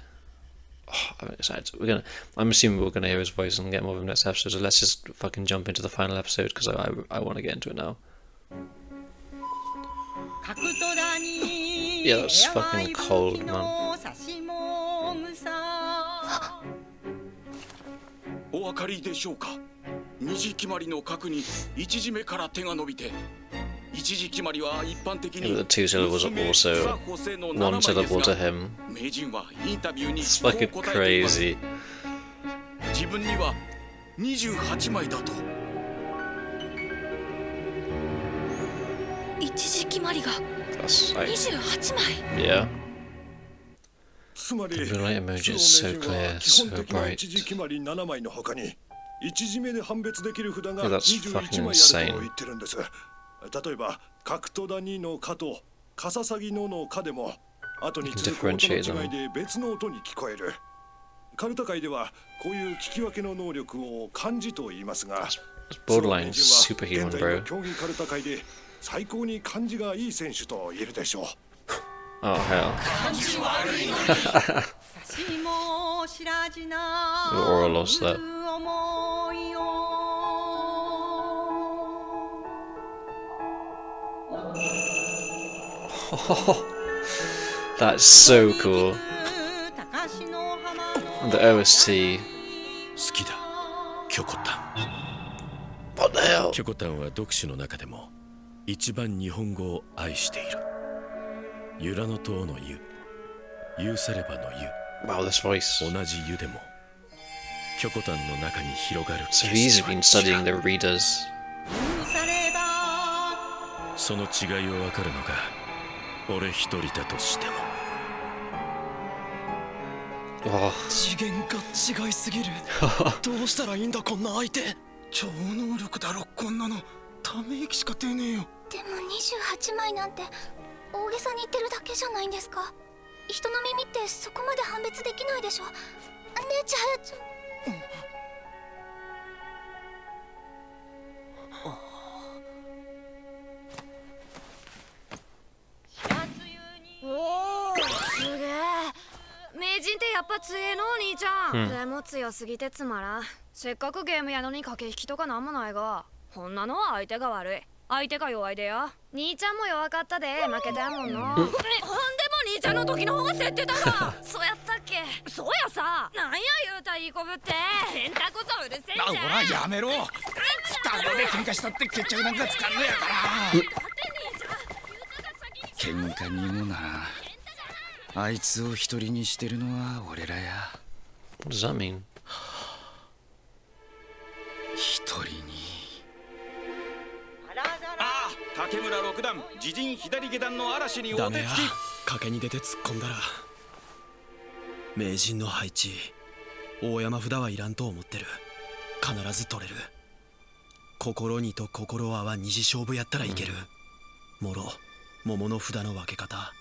[SPEAKER 1] oh, I'm excited. I'm assuming we're gonna hear his voice and get more of him next episode. So let's just fucking jump into the final episode, because I want to get into it now. Yeah, that's fucking cold, man.
[SPEAKER 5] お分かりでしょうか。二次決まりの角に一時目から手が伸びて、一時決まりは一般的に
[SPEAKER 1] The 2 syllables are also 1 syllable to him.
[SPEAKER 5] 名人はインタビューに
[SPEAKER 1] It's
[SPEAKER 5] こう
[SPEAKER 1] fucking
[SPEAKER 5] 答えています。
[SPEAKER 1] crazy.
[SPEAKER 5] 自分には28枚だと。
[SPEAKER 11] 一時決まりが
[SPEAKER 1] That's like,
[SPEAKER 11] 28枚。
[SPEAKER 1] yeah.
[SPEAKER 7] つまり
[SPEAKER 1] The light emoji
[SPEAKER 7] 周
[SPEAKER 1] is
[SPEAKER 7] 防
[SPEAKER 1] so
[SPEAKER 7] 名人は
[SPEAKER 1] clear,
[SPEAKER 7] 基本
[SPEAKER 1] so
[SPEAKER 7] 的な
[SPEAKER 1] bright.
[SPEAKER 7] 一時決まり7枚の他に一時目で判別できる札が
[SPEAKER 1] Yeah, that's
[SPEAKER 7] 21
[SPEAKER 1] fucking
[SPEAKER 7] 枚あ
[SPEAKER 1] insane.
[SPEAKER 7] ると言ってるんです。例えば角戸谷の「か」とカササギの「か」でも後に続く音の違いで別の音に聞こえる。カルタ界ではこういう聞き分けの能力を漢字と言いますが、
[SPEAKER 1] It's borderline
[SPEAKER 7] 周防名人
[SPEAKER 1] superhuman,
[SPEAKER 7] は現在
[SPEAKER 1] bro.
[SPEAKER 7] の競技カルタ界で最高に漢字がいい選手と言えるでしょう。
[SPEAKER 1] Oh, hell. The aura lost that. That's so cool. And the OST.
[SPEAKER 9] 好きだキョコタン
[SPEAKER 1] What the hell?
[SPEAKER 9] キョコタンは読書の中でも一番日本語を愛している由良の塔の湯湯さればの湯
[SPEAKER 1] Wow, this voice.
[SPEAKER 9] 同じ湯でもキョコタンの中に広がる
[SPEAKER 1] So
[SPEAKER 9] 景
[SPEAKER 1] he's
[SPEAKER 9] 色は
[SPEAKER 1] been
[SPEAKER 9] 違
[SPEAKER 1] studying
[SPEAKER 9] う
[SPEAKER 1] the readers.
[SPEAKER 9] その違いを分かるのが俺一人だとしても
[SPEAKER 1] Oh.
[SPEAKER 2] 次元が違いすぎる。どうしたらいいんだこんな相手。
[SPEAKER 4] 超能力だろこんなの。ため息しか出ねえよ。
[SPEAKER 12] でも28枚なんて大げさに言ってるだけじゃないんですか。人の耳ってそこまで判別できないでしょ。ねえちはやちゃん。
[SPEAKER 11] おお、すげえ。名人ってやっぱ強えのお兄ちゃん。でも強すぎてつまらん。せっかくゲームやのに駆け引きとかなんもないが、こんなのは相手が悪い。相手が弱いでよ。兄ちゃんも弱かったで負けたやもんの。ほんでも兄ちゃんの時の方が競ってたわ。そうやったっけ。そうやさ。なんや言うたいいこぶって。変態こそうるせえじゃん。
[SPEAKER 4] ほらやめろ。双子で喧嘩したって決着なんかつかんのやから。喧嘩にもな。あいつを一人にしてるのは俺らや。
[SPEAKER 1] What does that mean?
[SPEAKER 4] 一人に。
[SPEAKER 5] ああ、竹村六段自陣左下段の嵐にお
[SPEAKER 9] ダメや
[SPEAKER 5] 手つき。
[SPEAKER 9] 賭けに出て突っ込んだら名人の配置大山札はいらんと思ってる必ず取れる心にと心合わ二次勝負やったらいけるもろ桃の札の分け方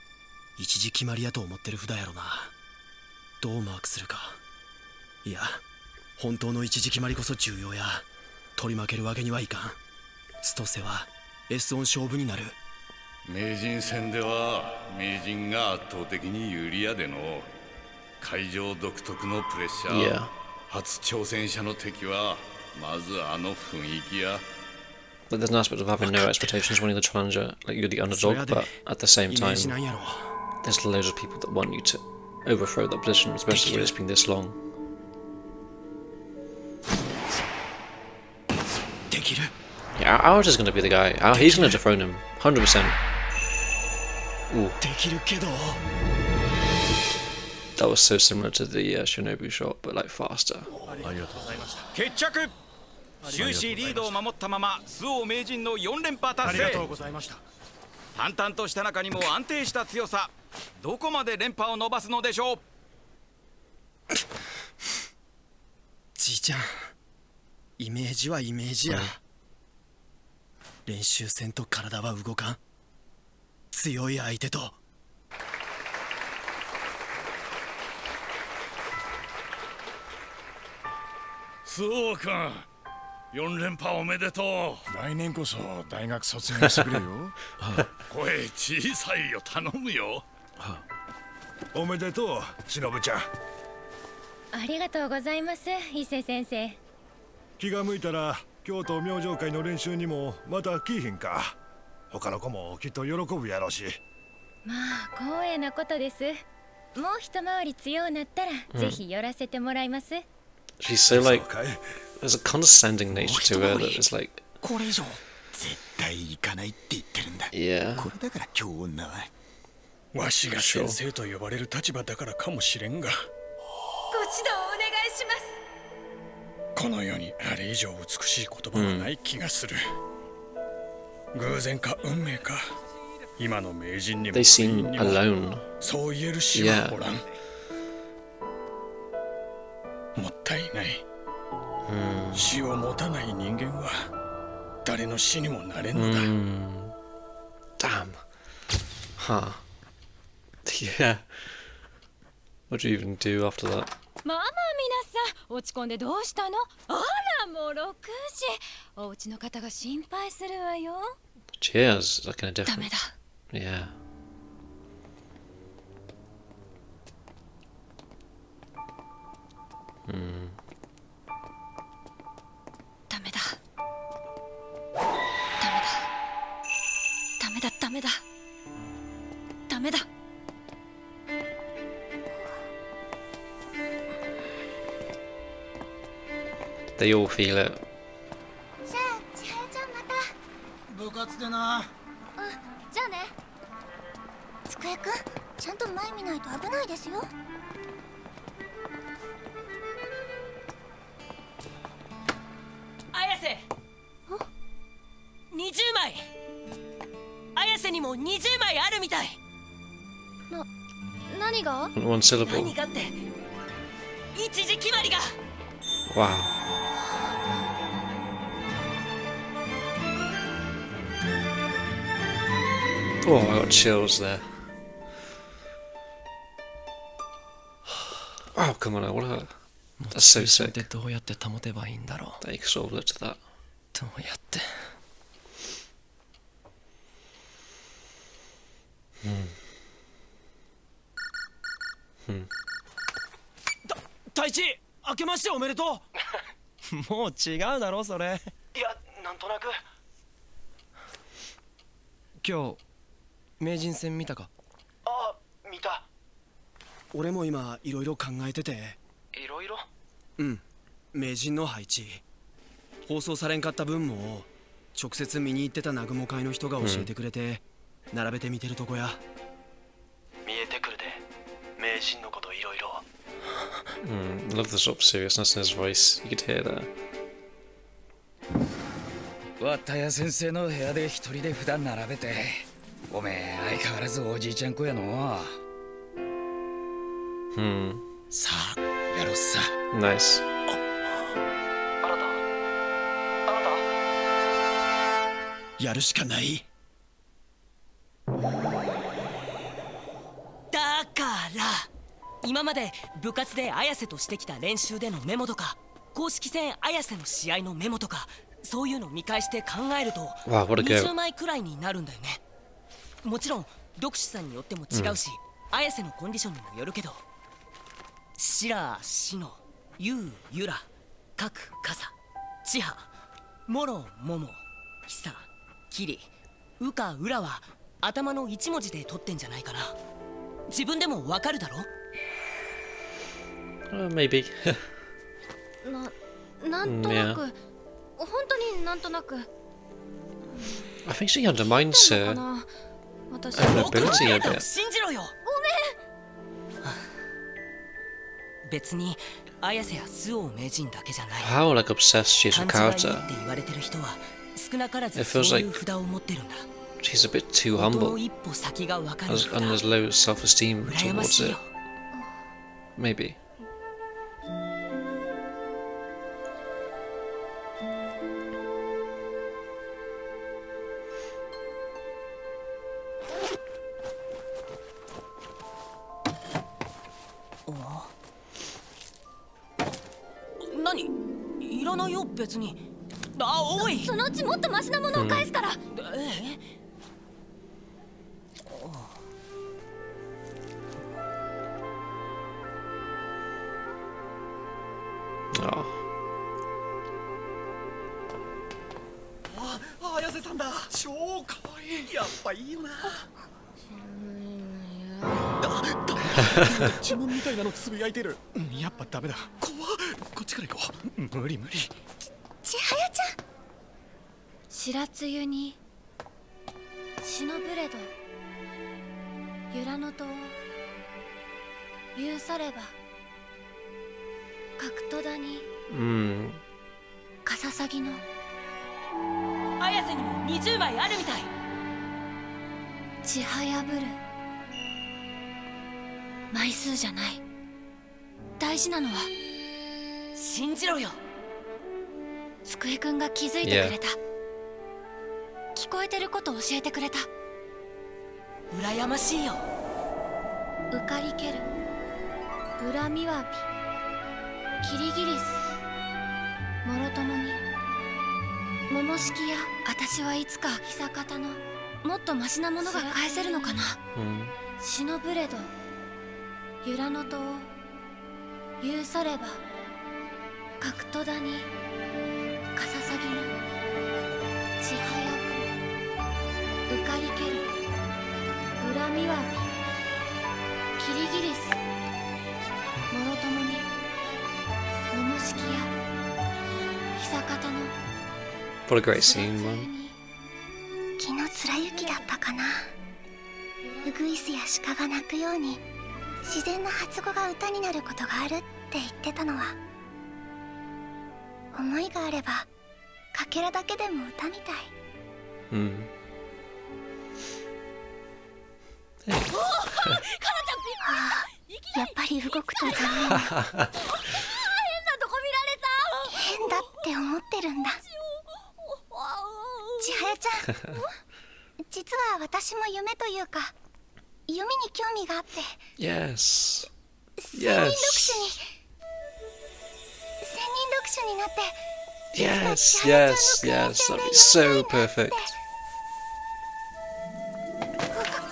[SPEAKER 9] 一時決まりやと思ってる札やろなどうマークするかいや本当の一時決まりこそ重要や取り負けるわけにはいかんストセは S オン勝負になる
[SPEAKER 13] 名人戦では名人が圧倒的に有利やでの。会場独特のプレッシャー。
[SPEAKER 1] Yeah.
[SPEAKER 13] 初挑戦者の敵はまずあの雰囲気や。
[SPEAKER 1] But there's an aspect of having no expectations winning the challenger, like you're the underdog, but at the same time, there's loads of people that want you to overthrow that position, especially when it's been this long. Yeah, ours is going to be the guy. He's going to dethrone him, 100%. Ooh. That was so similar to the Shinobu shot, but like faster.
[SPEAKER 5] 決着。終始リードを守ったまま周防名人の4連覇達成。ありがとうございました。淡々とした中にも安定した強さ。どこまで連覇を伸ばすのでしょう。
[SPEAKER 9] じいちゃん、イメージはイメージや。練習戦と体は動かん。強い相手と。
[SPEAKER 13] 周防君、4連覇おめでとう。
[SPEAKER 4] 来年こそ大学卒業してくれよ。
[SPEAKER 13] 声小さいよ、頼むよ。
[SPEAKER 7] おめでとう、忍ちゃん。
[SPEAKER 3] ありがとうございます、伊勢先生。
[SPEAKER 7] 気が向いたら京都明星会の練習にもまた来いひんか。他の子もきっと喜ぶやろうし。
[SPEAKER 3] まあ光栄なことです。もう一回り強うなったら、ぜひ寄らせてもらいます。
[SPEAKER 1] She's so like, there's a condescending nature to her that is like.
[SPEAKER 4] これ以上絶対行かないって言ってるんだ。
[SPEAKER 1] Yeah.
[SPEAKER 4] これだから今日女は。わしが先生と呼ばれる立場だからかもしれんが。
[SPEAKER 3] ご指導をお願いします。
[SPEAKER 4] この世にあれ以上美しい言葉はない気がする。偶然か運命か。今の名人にも
[SPEAKER 1] They seem alone.
[SPEAKER 4] そう言える死はおらん。もったいない。死を持たない人間は誰の死にもなれんのだ。
[SPEAKER 1] Damn. Huh. Yeah. What do you even do after that?
[SPEAKER 3] まあまあ皆さん、落ち込んでどうしたの？あらもう6時。お家の方が心配するわよ。
[SPEAKER 1] Cheers, like in a different.
[SPEAKER 3] ダメだ。
[SPEAKER 1] Yeah. Hmm.
[SPEAKER 3] ダメだ。ダメだ。ダメだ。ダメだ。ダメだ。
[SPEAKER 1] They all feel it.
[SPEAKER 12] じゃあ千早ちゃんまた。
[SPEAKER 4] 部活でな。
[SPEAKER 12] じゃあね。つくえくん、ちゃんと前見ないと危ないですよ。
[SPEAKER 6] 綾瀬20枚。綾瀬にも20枚あるみたい。
[SPEAKER 11] 何が？
[SPEAKER 1] One syllable.
[SPEAKER 6] 何がって一時決まりが。
[SPEAKER 1] Wow. Oh, I got chills there. Wow, come on, what a... That's so sick.
[SPEAKER 9] どうやって保てばいいんだろう。
[SPEAKER 1] They sort of looked at that.
[SPEAKER 9] どうやって。太一、明けましておめでとう。もう違うだろそれ。いや、なんとなく。
[SPEAKER 2] 今日名人戦見たか？
[SPEAKER 9] ああ、見た。俺も今いろいろ考えてて。いろいろ？うん、名人の配置。放送されんかった分も直接見に行ってた南雲会の人が教えてくれて、並べてみてるとこや。見えてくるで、名人のこといろいろ。
[SPEAKER 1] I love the sort of seriousness in his voice. You could hear that.
[SPEAKER 14] わったや先生の部屋で一人で札並べて、おめえ相変わらずおじいちゃん子やの。さあやろっさ。
[SPEAKER 1] Nice.
[SPEAKER 9] やるしかない。
[SPEAKER 6] だから今まで部活で綾瀬としてきた練習でのメモとか、公式戦綾瀬の試合のメモとか、そういうの見返して考えると
[SPEAKER 1] Wow, what a go.
[SPEAKER 6] 20枚くらいになるんだよね。もちろん読手さんによっても違うし、綾瀬のコンディションにもよるけど、シラシノユウユラカクカサチハモロモモヒサキリウカウラは頭の一文字で取ってんじゃないかな。自分でもわかるだろ？
[SPEAKER 1] Maybe.
[SPEAKER 11] なんとなく、本当になんとなく。
[SPEAKER 1] I think she undermines her ability a bit.
[SPEAKER 6] 信じろよ。ごめん。別に綾瀬や周防名人だけじゃない。
[SPEAKER 1] How like obsessed she is with
[SPEAKER 6] 勘違いって
[SPEAKER 1] character.
[SPEAKER 6] 言われてる人は少なからず
[SPEAKER 1] It
[SPEAKER 6] そう
[SPEAKER 1] feels
[SPEAKER 6] いう
[SPEAKER 1] like
[SPEAKER 6] 札を持ってるんだ。
[SPEAKER 1] she's a bit too
[SPEAKER 6] 本当
[SPEAKER 1] humble
[SPEAKER 6] の一歩先がわかる
[SPEAKER 1] and
[SPEAKER 6] 札。
[SPEAKER 1] there's low self-esteem
[SPEAKER 6] 羨ま
[SPEAKER 1] towards
[SPEAKER 6] しい
[SPEAKER 1] it.
[SPEAKER 6] よ。
[SPEAKER 1] Maybe.
[SPEAKER 6] Oh. 何？いらないよ別に。あ、おい。
[SPEAKER 11] そのうちもっとマシなものを返すから。
[SPEAKER 1] Oh.
[SPEAKER 4] 綾瀬さんだ。超可愛い。やっぱいいよな。呪文みたいなのつぶやいてる。やっぱダメだ。怖っ。こっちから行こう。無理無理。
[SPEAKER 11] 千早ちゃん。白露に忍ぶれど由良の戸を有されば角戸田にかささぎの
[SPEAKER 6] 綾瀬にも20枚あるみたい。
[SPEAKER 11] ちはやぶる枚数じゃない。大事なのは
[SPEAKER 6] 信じろよ。
[SPEAKER 11] 机くんが気づいてくれた。聞こえてること教えてくれた。
[SPEAKER 6] 羨ましいよ。
[SPEAKER 11] うかりける裏みわびキリギリスもろともに桃式や私はいつか久方のもっとマシなものが返せるのかな。忍ぶれど由良の戸を有されば角戸田にかささぎのちはやぶるうかりける裏みわびキリギリスもろともに桃式や久方の
[SPEAKER 1] What a great scene, man.
[SPEAKER 12] 気の貫雪だったかな。ウグイスや鹿が鳴くように自然な発語が歌になることがあるって言ってたのは、思いがあればかけらだけでも歌みたい。やっぱり動くと残念だ。変なとこ見られた。変だって思ってるんだ。千早ちゃん実は私も夢というか読みに興味があって。
[SPEAKER 1] Yes.
[SPEAKER 12] 千人読
[SPEAKER 1] Yes.
[SPEAKER 12] 書になって
[SPEAKER 1] Yes, yes, yes. That'd be so perfect.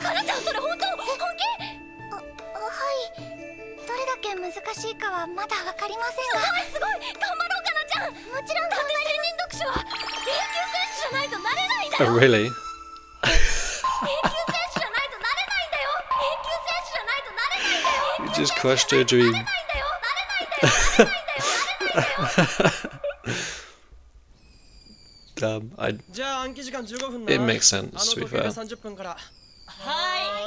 [SPEAKER 12] かなちゃん、それ本気？はい。どれだけ難しいかはまだわかりませんが。すごい頑張ろう、かなちゃん。もちろん。だって千人読書は永久選手じゃないとなれないんだよ。
[SPEAKER 1] Oh, really?
[SPEAKER 12] 永久選手じゃないとなれないんだよ。永久選手じゃないとなれないんだよ。
[SPEAKER 1] You just crushed her dream. Damn, it makes sense, to be fair.
[SPEAKER 6] はい。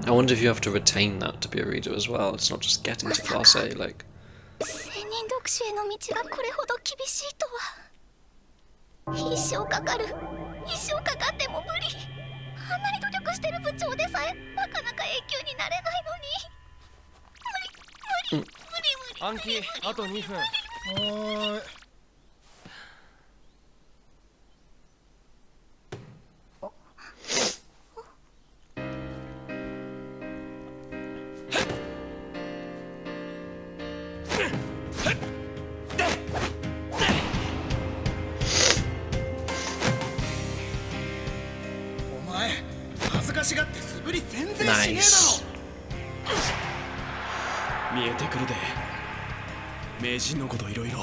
[SPEAKER 1] I wonder if you have to retain that to be a reader as well. It's not just getting to class A, like.
[SPEAKER 12] 千人読書への道がこれほど厳しいとは。一生かかる。一生かかっても無理。あんなに努力してる部長でさえなかなか永久になれないのに。無理。
[SPEAKER 2] 暗記あと2分。
[SPEAKER 4] はーい。恥ずかしがって素振り全然しねえだろ。
[SPEAKER 1] Nice.
[SPEAKER 9] 見えてくるで名人のこといろいろ。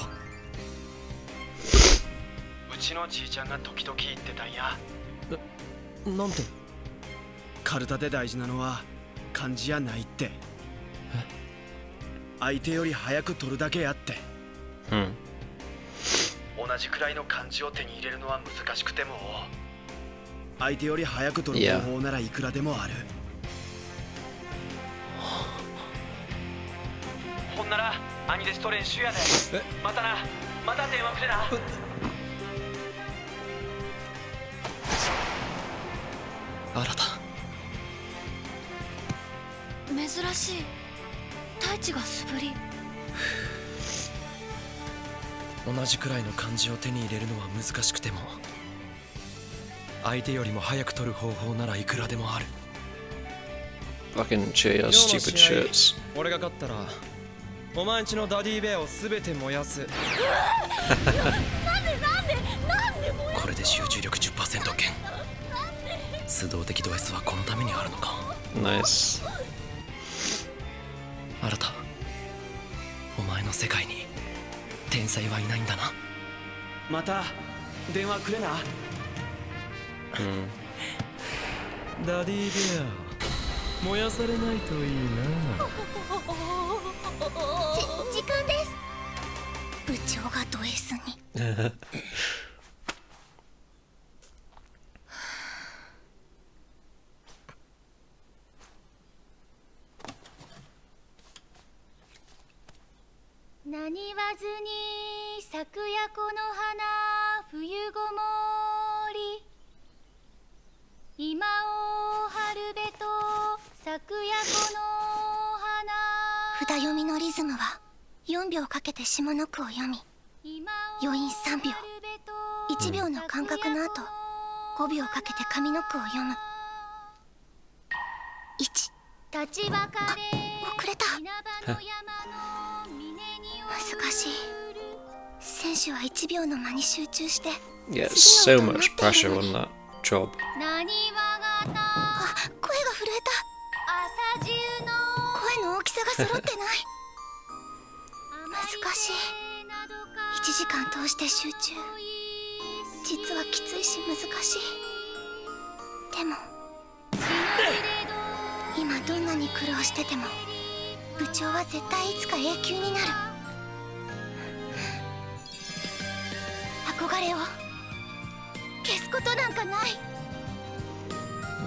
[SPEAKER 9] うちのじいちゃんが時々言ってたんや。
[SPEAKER 2] なんて？
[SPEAKER 9] カルタで大事なのは漢字やないって。相手より早く取るだけやって。同じくらいの漢字を手に入れるのは難しくても相手より早く取る方法ならいくらでもある。ほんなら兄弟子と練習やで。またな、また電話くれな。
[SPEAKER 2] 新た。
[SPEAKER 11] 珍しい。太一が素振り。
[SPEAKER 2] 同じくらいの漢字を手に入れるのは難しくても相手よりも早く取る方法ならいくらでもある。
[SPEAKER 1] Fucking cheer your stupid shirts.
[SPEAKER 2] 俺が勝ったらお前んちのダディベアを全て燃やす。
[SPEAKER 11] なんで
[SPEAKER 2] これで集中力 10% 減。素動的ド S はこのためにあるのか。
[SPEAKER 1] Nice.
[SPEAKER 2] 新た、お前の世界に天才はいないんだな。
[SPEAKER 9] また電話くれな。
[SPEAKER 2] ダディベア燃やされないといいな。
[SPEAKER 12] 時間です。部長がド S に。何わずに咲くやこの花冬ごもり今を春べと咲くやこの花。札読みのリズムは4秒かけて下の句を読み余韻3秒1秒の間隔の後5秒かけて上の句を読む。1立ち別れ遅れた。難しい。選手は1秒の間に集中して。
[SPEAKER 1] Yeah, so much pressure on that job.
[SPEAKER 12] あ、声が震えた。声の大きさが揃ってない。難しい。1時間通して集中。実はきついし難しい。でも今どんなに苦労してても部長は絶対いつか永久になる。憧れを消すことなんかない。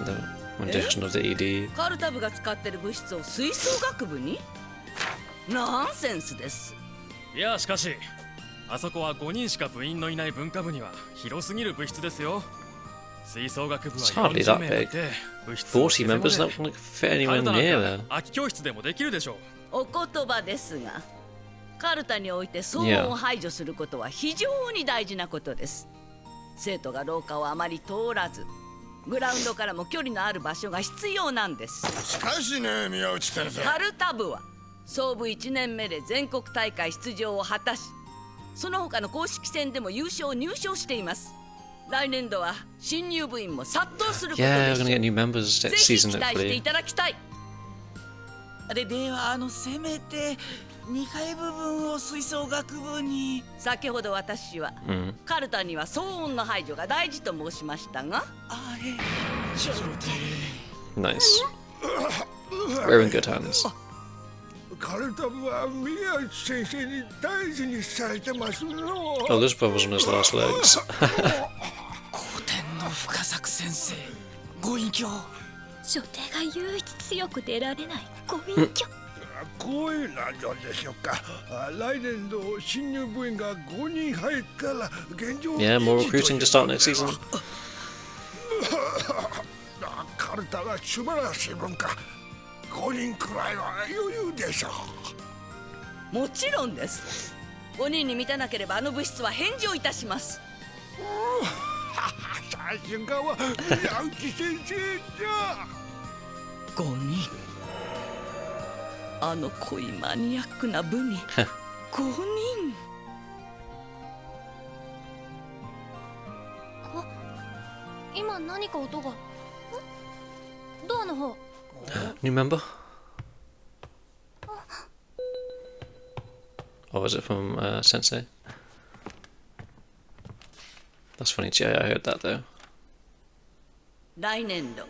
[SPEAKER 1] The rendition of the ED.
[SPEAKER 15] カルタ部が使ってる物質を吹奏楽部に？ナンセンスです。
[SPEAKER 16] いやしかしあそこは5人しか部員のいない文化部には広すぎる部室ですよ。吹奏楽部は
[SPEAKER 1] It's hardly that
[SPEAKER 16] 40名
[SPEAKER 1] big.
[SPEAKER 16] いて部室を
[SPEAKER 1] 40 members that wouldn't fit anywhere
[SPEAKER 16] カルタなん
[SPEAKER 1] near
[SPEAKER 16] か
[SPEAKER 1] there.
[SPEAKER 16] 空き教室でもできるでしょう。
[SPEAKER 15] お言葉ですが、カルタにおいて騒音を排除することは非常に大事なことです。生徒が廊下をあまり通らず、グラウンドからも距離のある場所が必要なんです。
[SPEAKER 4] しかしね、宮内先生。
[SPEAKER 15] カルタ部は創部1年目で全国大会出場を果たし、その他の公式戦でも優勝入賞しています。来年度は新入部員も殺到すること
[SPEAKER 1] Yeah,
[SPEAKER 15] で
[SPEAKER 1] we're
[SPEAKER 15] しょ
[SPEAKER 1] gonna
[SPEAKER 15] う。
[SPEAKER 1] get new members
[SPEAKER 15] ぜ
[SPEAKER 1] next
[SPEAKER 15] ひ
[SPEAKER 1] season
[SPEAKER 15] 期待してい
[SPEAKER 1] hopefully.
[SPEAKER 15] ただきたい。
[SPEAKER 14] ではせめて2階部分を吹奏楽部に。
[SPEAKER 15] 先ほど私は、カルタには騒音の排除が大事と申しましたが、
[SPEAKER 14] あれちょっと
[SPEAKER 1] Nice. We're in good hands.
[SPEAKER 4] カルタ部は宮内先生に大事にされてますの。
[SPEAKER 1] Oh, this brother's on his last legs.
[SPEAKER 14] 古典の深作先生ご隠居。
[SPEAKER 3] 所定が唯一強く出られないご隠居。
[SPEAKER 4] こういうのはどうでしょうか。来年度新入部員が5人入ったら現状
[SPEAKER 1] Yeah, more recruiting to start next season.
[SPEAKER 4] カルタは素晴らしい文化。5人くらいは余裕でしょ
[SPEAKER 15] う。もちろんです。5人に満たなければあの物質は返上いたします。
[SPEAKER 4] さすがは宮内先生だ。
[SPEAKER 15] 5人。あの濃いマニアックな部に5人。
[SPEAKER 11] 今何か音が。
[SPEAKER 12] の方。
[SPEAKER 1] New member? Or was it from Sensei? That's funny, Chihaya, I heard that though.
[SPEAKER 15] 来年度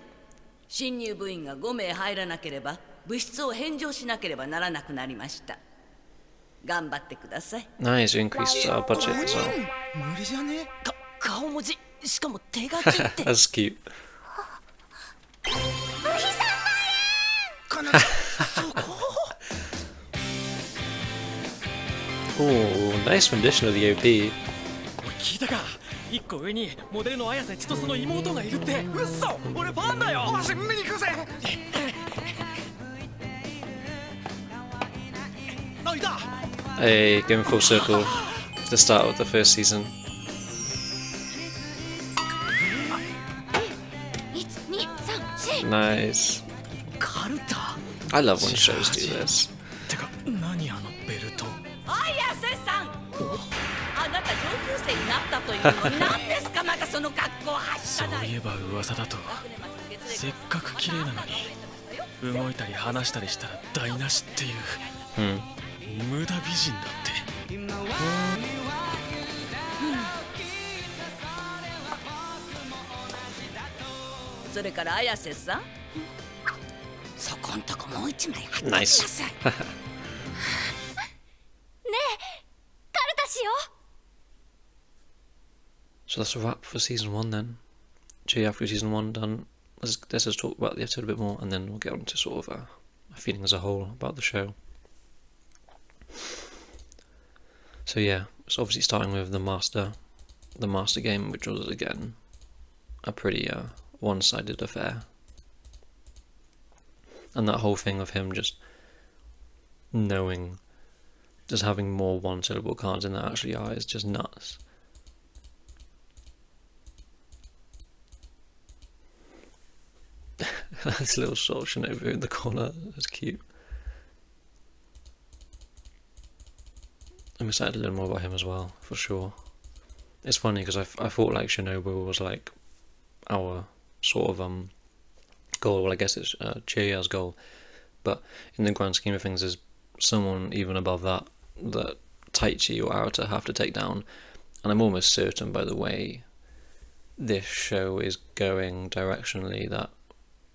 [SPEAKER 15] 新入部員が5名入らなければ部室を返上しなければならなくなりました。頑張ってください。
[SPEAKER 1] Nice, you increased our budget as well.
[SPEAKER 6] 無理じゃね。顔文字、しかも手書きって。
[SPEAKER 1] That's cute.
[SPEAKER 6] この
[SPEAKER 1] Oh, nice rendition of the OP.
[SPEAKER 2] 聞いたか。一個上にモデルの綾瀬千歳の妹がいるって。嘘、俺ファンだよ。わし見に行くぜ。あ、いた。
[SPEAKER 1] Hey, going full circle to the start of the first season.
[SPEAKER 12] 1、2、3、4。
[SPEAKER 1] Nice.
[SPEAKER 6] カルタ。
[SPEAKER 1] I love when shows do this.
[SPEAKER 2] てか、何あのベルト。
[SPEAKER 15] 綾瀬さん。あなた上級生になったというのに何ですか、またその格好はしゃない。
[SPEAKER 16] そういえば噂だとせっかく綺麗なのに動いたり話したりしたら台無しっていう、無駄美人だって。
[SPEAKER 15] それから綾瀬さん、
[SPEAKER 12] そこんとこもう一枚貼ってくだ
[SPEAKER 1] Nice.
[SPEAKER 12] さい。ねえ、カルタしよう。
[SPEAKER 1] So that's a wrap for season 1 then. Chihayafuru season 1 done. Let's just talk about the episode a bit more, and then we'll get on to sort of a feeling as a whole about the show. So yeah, it's obviously starting with the master game, which was again a pretty one-sided affair, and that whole thing of him just knowing, just having more one-syllable cards than there actually are is just nuts. This little sort of Shinobu in the corner is cute. I'm excited to learn more about him as well, for sure. It's funny because I thought like Shinobu was like our sort of goal. Well, I guess it's Chihiya's goal, but in the grand scheme of things, there's someone even above that that Taichi or Arata have to take down. And I'm almost certain, by the way this show is going directionally, that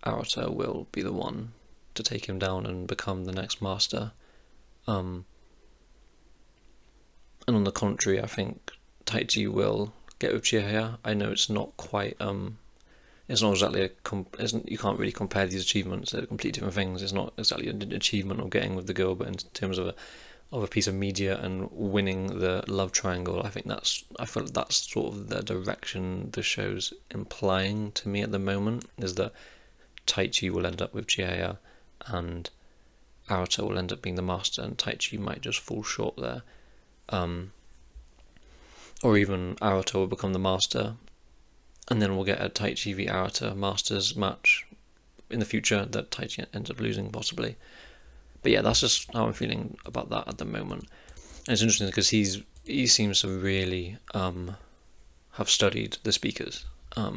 [SPEAKER 1] Arata will be the one to take him down and become the next master. And on the contrary, I think Taichi will get with Chihaya. I know it's not quite it's not exactly you can't really compare these achievements. They're completely different things. It's not exactly an achievement of getting with the girl, but in terms of a piece of media and winning the love triangle, I feel like that's sort of the direction the show's implying to me at the moment, is that Taichi will end up with Chihaya and Arata will end up being the master, and Taichi might just fall short there. Or even Arata will become the master, and then we'll get a Taichi v Arata Masters match in the future that Taichi ends up losing, possibly. But yeah, that's just how I'm feeling about that at the moment. And it's interesting because he seems to really have studied the speakers. I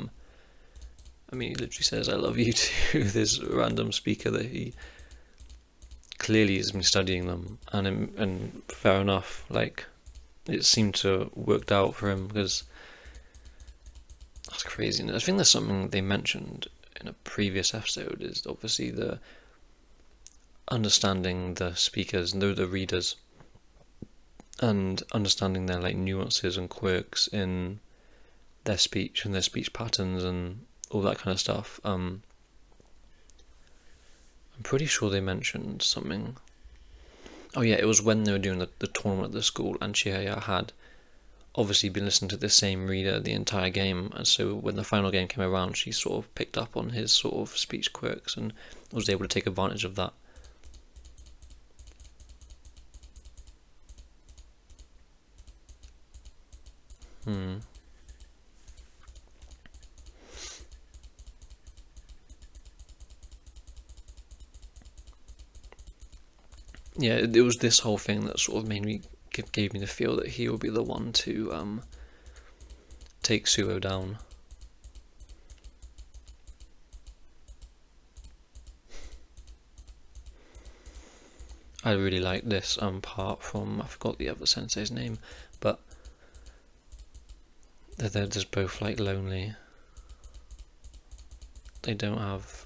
[SPEAKER 1] mean, he literally says "I love you" to this random speaker that he clearly has been studying them, and fair enough. Like, it seemed to worked out for him, because that's crazy. And I think there's something they mentioned in a previous episode, is obviously the understanding the speakers and the readers, and understanding their like nuances and quirks in their speech and their speech patterns and all that kind of stuff. I'm pretty sure they mentioned something. Oh yeah, it was when they were doing the tournament at the school, and Chihaya had obviously been listening to the same reader the entire game, and so when the final game came around, she sort of picked up on his sort of speech quirks and was able to take advantage of that. Yeah, it was this whole thing that sort of gave me the feel that he will be the one to take Suo down. I really like this part from, I forgot the other sensei's name, but they're just both like lonely. They don't have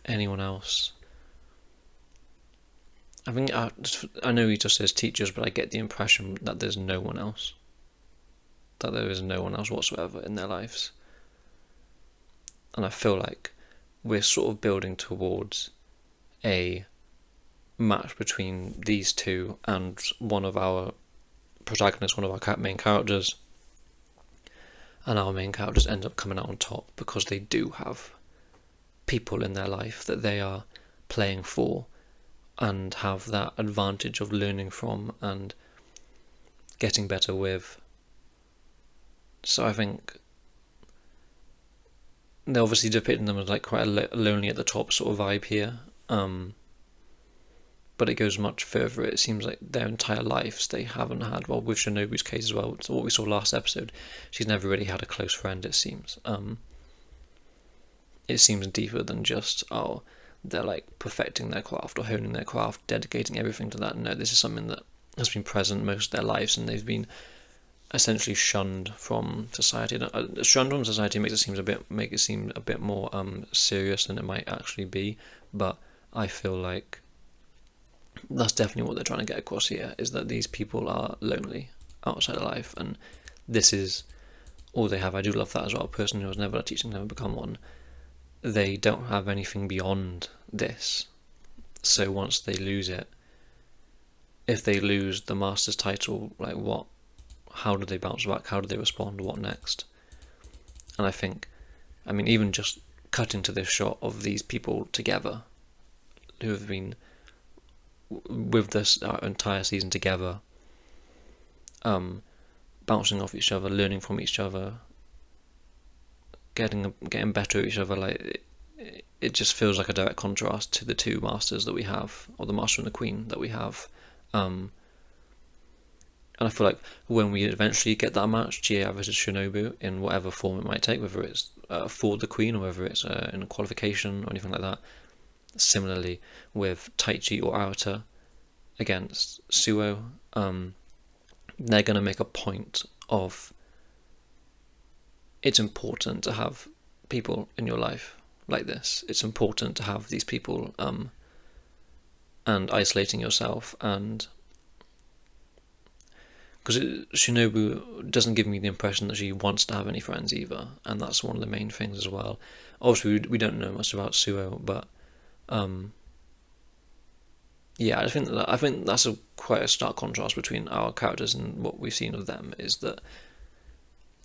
[SPEAKER 1] anyone else. I think I know he just says teachers, but I get the impression that there's no one else. That there is no one else whatsoever in their lives. And I feel like we're sort of building towards a match between these two and one of our protagonists, one of our main characters. And our main characters end up coming out on top because they do have people in their life that they are playing for and have that advantage of learning from and getting better with. So I think they're obviously depicting them as like quite a lonely at the top sort of vibe here, but it goes much further. It seems like their entire lives they haven't had, well, with Shinobu's case as well, so what we saw last episode, she's never really had a close friend, it seems. It seems deeper than just, oh, they're like perfecting their craft or honing their craft, dedicating everything to that. No, this is something that has been present most of their lives, and they've been essentially shunned from society. Shunned from society makes it seem a bit more serious than it might actually be, but I feel like that's definitely what they're trying to get across here, is that these people are lonely outside of life, and this is all they have. I do love that as well. A person who has never had teaching, never become one, they don't have anything beyond this. So once they lose it, if they lose the master's title, like what? How do they bounce back? How do they respond? What next? And I think, I mean, even just cutting to this shot of these people together, who have been with this entire season together, bouncing off each other, learning from each other, getting better at each other, like it just feels like a direct contrast to the two masters that we have, or the master and the queen that we have. And I feel like when we eventually get that match, Chihaya versus Shinobu, in whatever form it might take, whether it's for the queen or whether it's in a qualification or anything like that, similarly with Taichi or Arata against Suo, they're going to make a point of, it's important to have people in your life like this. It's important to have these people, and isolating yourself, and because Shinobu doesn't give me the impression that she wants to have any friends either, and that's one of the main things as well. Obviously we don't know much about Suo, but yeah, I think that's quite a stark contrast between our characters and what we've seen of them, is that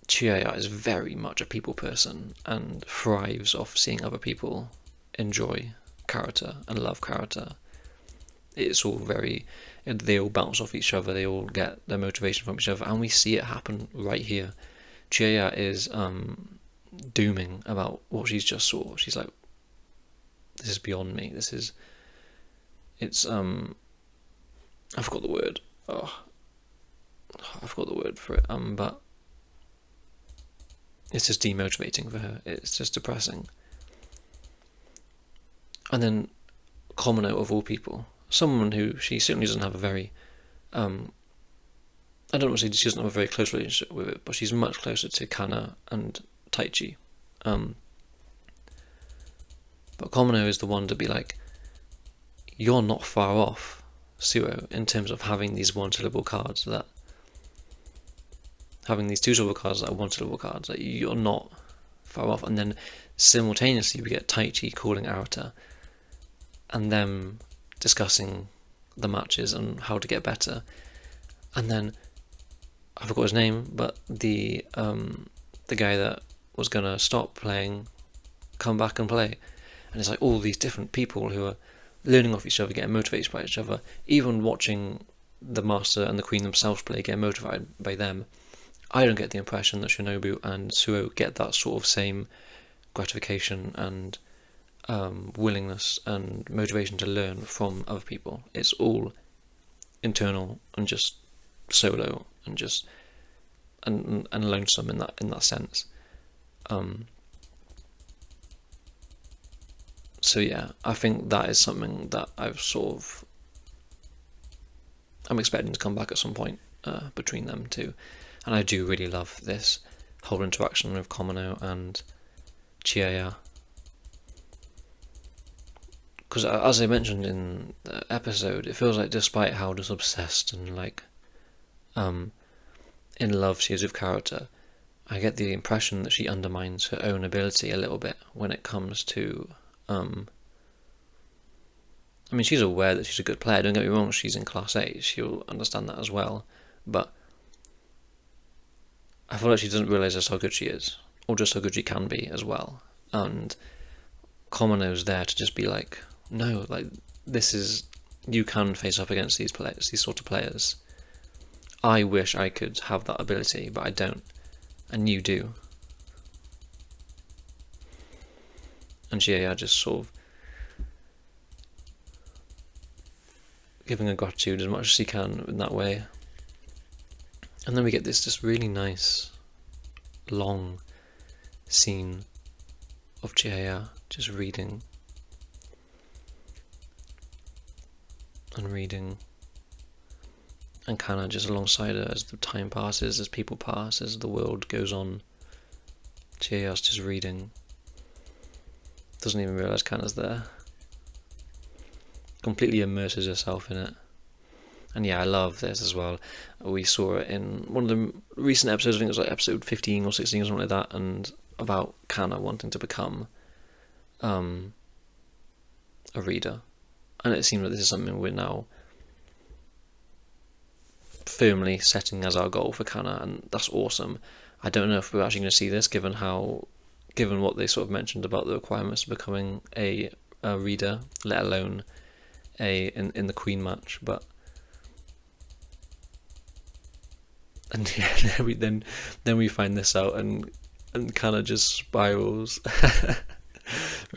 [SPEAKER 1] Chihaya is very much a people person and thrives off seeing other people enjoy character and love character. It's all they all bounce off each other, they all get their motivation from each other, and we see it happen right here. Chihaya is dooming about what she's just saw. She's like, this is beyond me, I forgot the word. I forgot the word for it, but it's just demotivating for her. It's just depressing. And then Komino, of all people, someone who she certainly doesn't have a very, I don't want to say she doesn't have a very close relationship with it, but she's much closer to Kana and Taichi. But Komino is the one to be like, you're not far off Suo in terms of having these one-syllable cards, having these two-syllable cards that are one-syllable cards, that you're not far off. And then simultaneously we get Taichi calling Arata, and them discussing the matches and how to get better. And then I forgot his name, but the guy that was gonna stop playing come back and play, and it's like all these different people who are learning off each other, getting motivated by each other, even watching the master and the queen themselves play, getting motivated by them. I don't get the impression that Shinobu and Suo get that sort of same gratification and willingness and motivation to learn from other people. It's all internal and just solo and just and lonesome in that sense. So yeah, I think that is something that I've sort of I'm expecting to come back at some point between them two, and I do really love this whole interaction with Komano and Chihaya, because as I mentioned in the episode, it feels like despite how just obsessed and like in love she is with character, I get the impression that she undermines her own ability a little bit when it comes to I mean, she's aware that she's a good player, don't get me wrong, she's in Class A, she'll understand that as well, but I feel like she doesn't realise just how good she is, or just how good she can be as well, and Komano's there to just be like, no, like, this is, you can face up against these players, these sort of players. I wish I could have that ability, but I don't, and you do. And Chihaya just sort of giving her gratitude as much as she can in that way. And then we get this just really nice, long scene of Chihaya just reading and reading, and Kana just alongside her as the time passes, as people pass, as the world goes on. Chihaya's just reading, doesn't even realise Kana's there, completely immerses herself in it. And yeah, I love this as well. We saw it in one of the recent episodes, I think it was like episode 15 or 16 or something like that, and about Kana wanting to become a reader. And it seems like this is something we're now firmly setting as our goal for Kana, and that's awesome. I don't know if we're actually going to see this, given what they sort of mentioned about the requirements of becoming a reader, let alone in the Queen match. But and yeah, then we find this out, and Kana just spirals.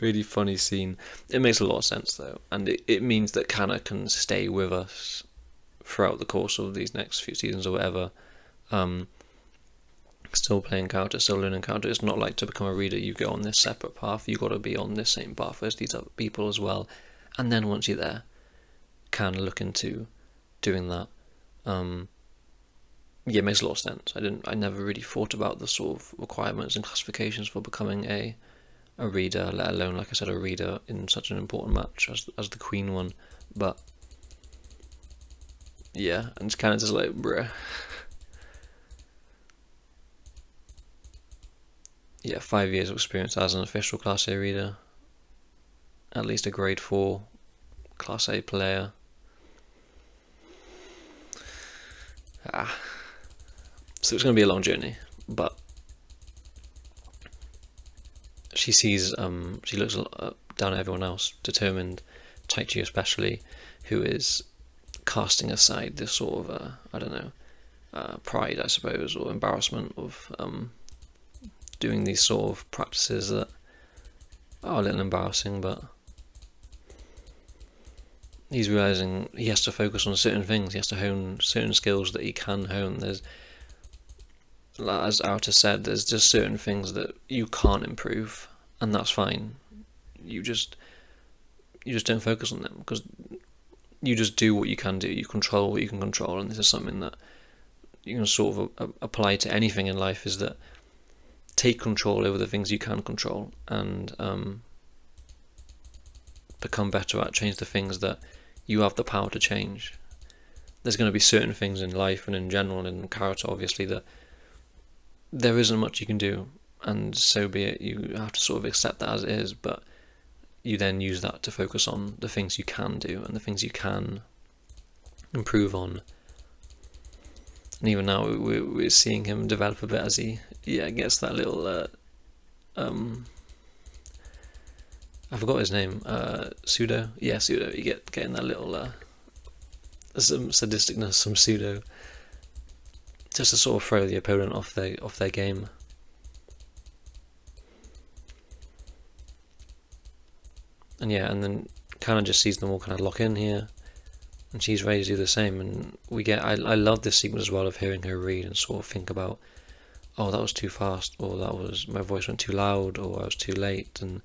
[SPEAKER 1] Really funny scene. It makes a lot of sense though, and it means that Kana can stay with us throughout the course of these next few seasons or whatever. Still playing character, still learning character. It's not like to become a reader you go on this separate path. You got to be on this same path as these other people as well, and then once you're there, can look into doing that. Yeah, it makes a lot of sense. I never really thought about the sort of requirements and classifications for becoming a reader, let alone, like I said, a reader in such an important match as the Queen one. But yeah, and it's kind of just like, bruh. Yeah, 5 years of experience as an official Class A reader, at least a grade 4 Class A player. So it's going to be a long journey, but she sees, she looks down at everyone else, determined, Taichi especially, who is casting aside this sort of, I don't know, pride, I suppose, or embarrassment of doing these sort of practices that are a little embarrassing, but he's realising he has to focus on certain things, he has to hone certain skills that he can hone. There's, as Arta said, there's just certain things that you can't improve, and that's fine. You just don't focus on them, because you just do what you can do, you control what you can control, and this is something that you can sort of apply to anything in life, is that take control over the things you can control, and become better at, change the things that you have the power to change. There's going to be certain things in life and in general and in character, obviously, that there isn't much you can do, and so be it. You have to sort of accept that as it is, but you then use that to focus on the things you can do and the things you can improve on. And even now we're seeing him develop a bit as he gets that little I forgot his name, Pseudo. Yeah, Pseudo. You getting that little some sadisticness, some Pseudo, just to sort of throw the opponent off their game. And yeah, and then kind of just sees them all kind of lock in here, and she's ready to do the same. And we get, I love this sequence as well of hearing her read and sort of think about, oh, that was too fast, or that was, my voice went too loud, or I was too late. And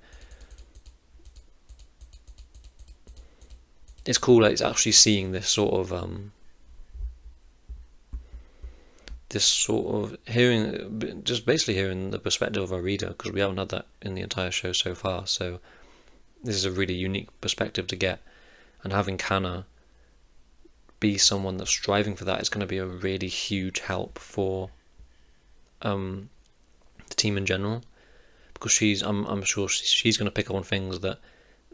[SPEAKER 1] it's cool, like, it's actually seeing this sort of this sort of just basically hearing the perspective of our reader, because we haven't had that in the entire show so far. So this is a really unique perspective to get, and having Kana be someone that's striving for that is going to be a really huge help for the team in general, because I'm sure she's going to pick up on things that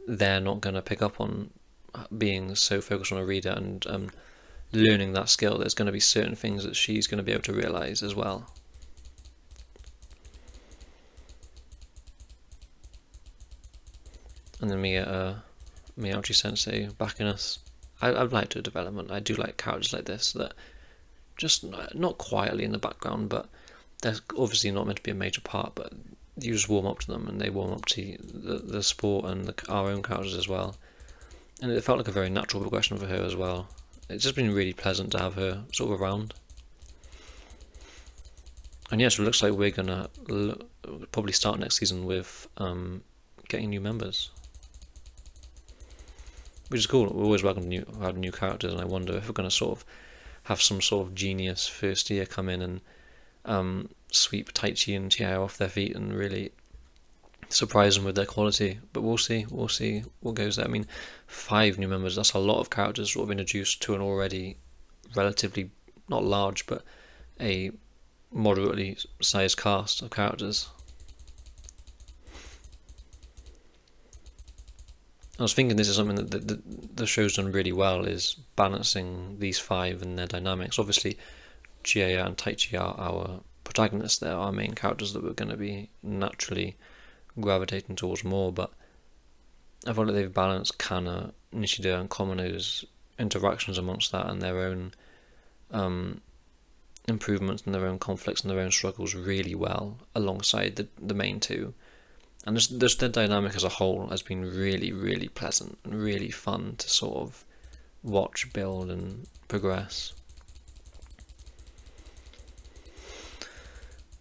[SPEAKER 1] they're not going to pick up on, being so focused on a reader and learning that skill. There's going to be certain things that she's going to be able to realize as well. And then Miyauchi Sensei backing us. I'd like to development. I do like characters like this that just not quietly in the background, but they're obviously not meant to be a major part, but you just warm up to them and they warm up to the sport and our own characters as well. And it felt like a very natural progression for her as well. It's just been really pleasant to have her sort of around. And yes, it looks like we're gonna probably start next season with getting new members, which is cool. We're always welcome to add new characters, and I wonder if we're going to sort of have some sort of genius first year come in and sweep Taichi and Chihaya off their feet and really surprise them with their quality. But we'll see what goes there. I mean, 5 new members, that's a lot of characters sort of introduced to an already relatively, not large, but a moderately sized cast of characters. I was thinking this is something that the show's done really well, is balancing these 5 and their dynamics. Obviously, Chihaya and Taichi are our protagonists. They're our main characters that we're going to be naturally gravitating towards more, but I feel like they've balanced Kana, Nishida and Komono's interactions amongst that and their own improvements and their own conflicts and their own struggles really well alongside the main 2. And just their dynamic as a whole has been really, really pleasant and really fun to sort of watch, build and progress.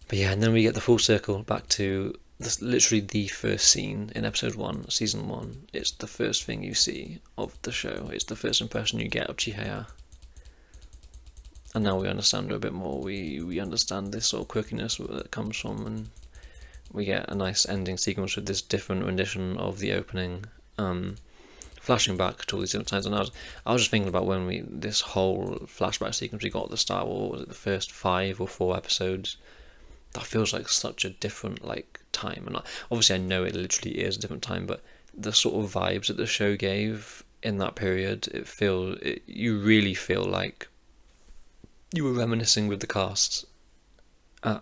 [SPEAKER 1] But yeah, and then we get the full circle back to literally the first scene in episode 1, season 1. It's the first thing you see of the show. It's the first impression you get of Chihaya. And now we understand her a bit more. We understand this sort of quirkiness that it comes from, and we get a nice ending sequence with this different rendition of the opening, flashing back to all these different times. And I was just thinking about when this whole flashback sequence we got at the start, what was it, the first 5 or 4 episodes? That feels like such a different time. And obviously I know it literally is a different time, but the sort of vibes that the show gave in that period, you really feel like you were reminiscing with the cast at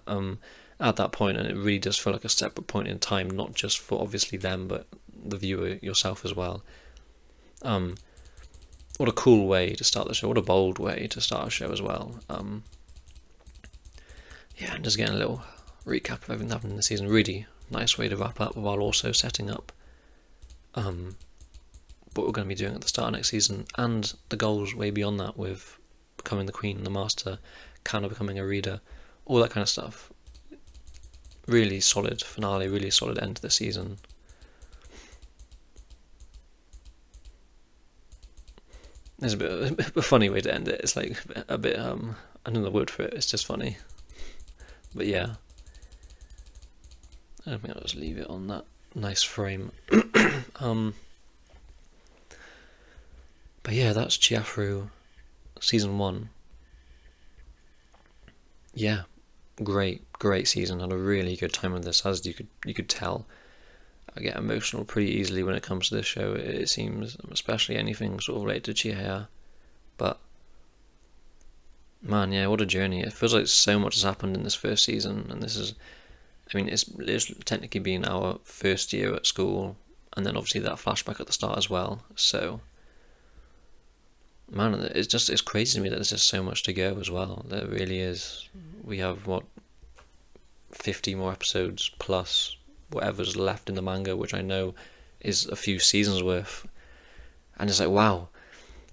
[SPEAKER 1] that point, and it really does feel like a separate point in time, not just for obviously them, but the viewer yourself as well. What a cool way to start the show, what a bold way to start a show as well. Yeah, and just getting a little recap of everything that happened in the season. Really nice way to wrap up while also setting up what we're going to be doing at the start of next season, and the goals way beyond that, with becoming the queen, the master, Kana becoming a reader, all that kind of stuff. Really solid finale, really solid end to the season. There's a bit of a funny way to end it. It's like a bit, I don't know the word for it, it's just funny. But yeah, I think I'll just leave it on that nice frame. But yeah, that's Chihayafuru season 1. Yeah, great season. Had a really good time with this, as you could tell. I get emotional pretty easily when it comes to this show, it seems, especially anything sort of related to Chihaya. But man, yeah, what a journey. It feels like so much has happened in this first season, and this is, I mean, it's technically been our first year at school, and then obviously that flashback at the start as well. So man, it's crazy to me that there's just so much to go as well. There really is. We have 50 more episodes plus whatever's left in the manga, which I know is a few seasons worth. And it's like, wow,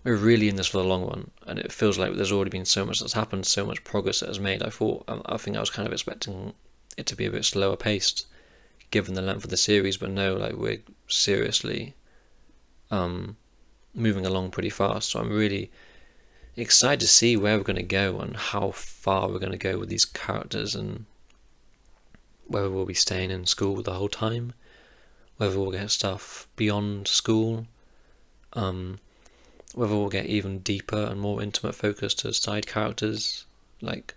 [SPEAKER 1] we're really in this for the long run, and it feels like there's already been so much that's happened, so much progress that has made. I think I was kind of expecting it to be a bit slower paced given the length of the series, but no, we're seriously moving along pretty fast. So I'm really excited to see where we're going to go and how far we're going to go with these characters, and whether we'll be staying in school the whole time, whether we'll get stuff beyond school, whether we'll get even deeper and more intimate focus to side characters. Like,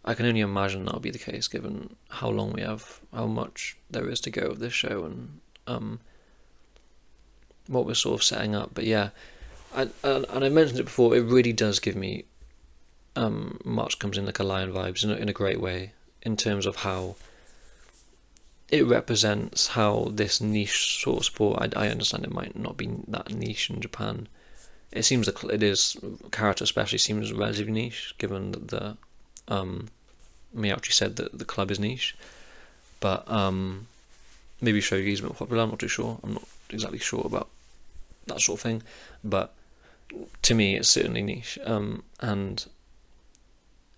[SPEAKER 1] I can only imagine that'll be the case given how long we have, how much there is to go of this show, and what we're sort of setting up. But yeah, and I mentioned it before, it really does give me March Comes In Like a Lion vibes in a great way, in terms of how it represents how this niche sort of sport, I understand it might not be that niche in Japan. It seems that it is, character especially seems relatively niche, given that the Miyauchi said that the club is niche. But maybe shogi is more popular, I'm not too sure. I'm not exactly sure about that sort of thing. But to me, it's certainly niche. And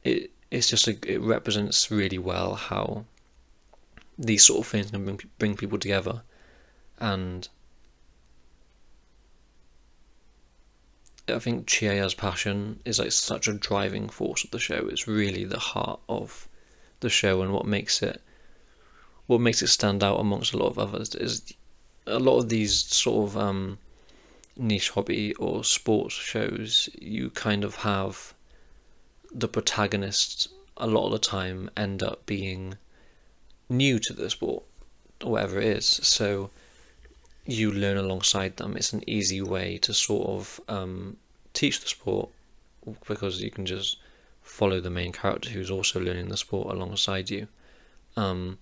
[SPEAKER 1] it's just it represents really well how these sort of things can bring people together. And I think Chihaya's passion is like such a driving force of the show. It's really the heart of the show, and what makes it stand out amongst a lot of others is a lot of these sort of niche hobby or sports shows, you kind of have the protagonists a lot of the time end up being new to the sport or whatever it is, so you learn alongside them. It's an easy way to sort of teach the sport, because you can just follow the main character who's also learning the sport alongside you. But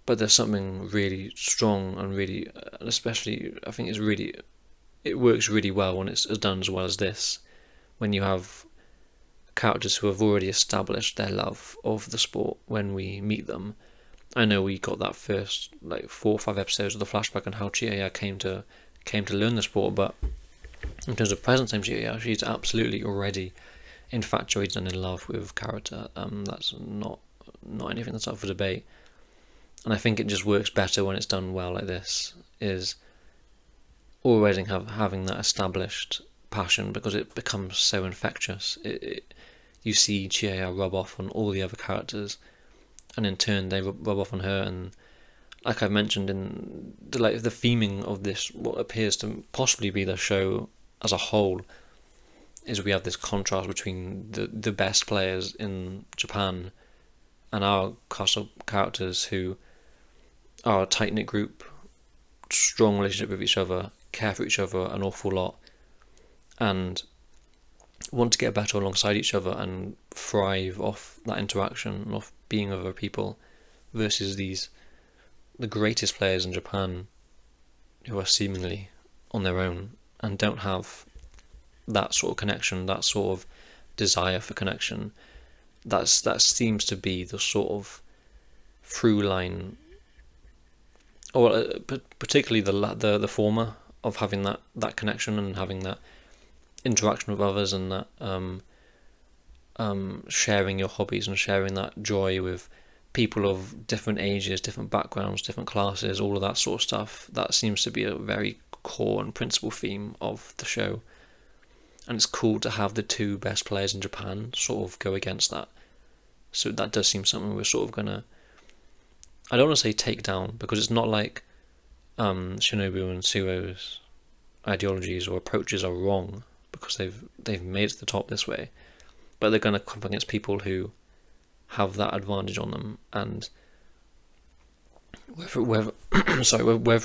[SPEAKER 1] there's something really strong and really, especially I think it works really well when it's done as well as this, when you have characters who have already established their love of the sport when we meet them. I know we got that first like 4 or 5 episodes of the flashback on how Chihaya came to learn the sport, but in terms of present time Chihaya, she's absolutely already infatuated and in love with character. That's not anything that's up for debate, and I think it just works better when it's done well like this, is already having that established passion, because it becomes so infectious. You see Chihaya rub off on all the other characters, and in turn they rub off on her. And like I mentioned in the theming of this, what appears to possibly be the show as a whole, is we have this contrast between the best players in Japan and our cast of characters who are a tight-knit group, strong relationship with each other, care for each other an awful lot, and want to get better alongside each other and thrive off that interaction and off being with other people, versus the greatest players in Japan who are seemingly on their own and don't have that sort of connection, that sort of desire for connection. That seems to be the sort of through line, or particularly the former, of having that connection and having that interaction with others, and that sharing your hobbies and sharing that joy with people of different ages, different backgrounds, different classes, all of that sort of stuff. That seems to be a very core and principal theme of the show, and it's cool to have the 2 best players in Japan sort of go against that. So that does seem something we're sort of gonna, I don't want to say take down, because it's not like Shinobu and Suo's ideologies or approaches are wrong, because they've made it to the top this way, but they're going to come up against people who have that advantage on them, and whether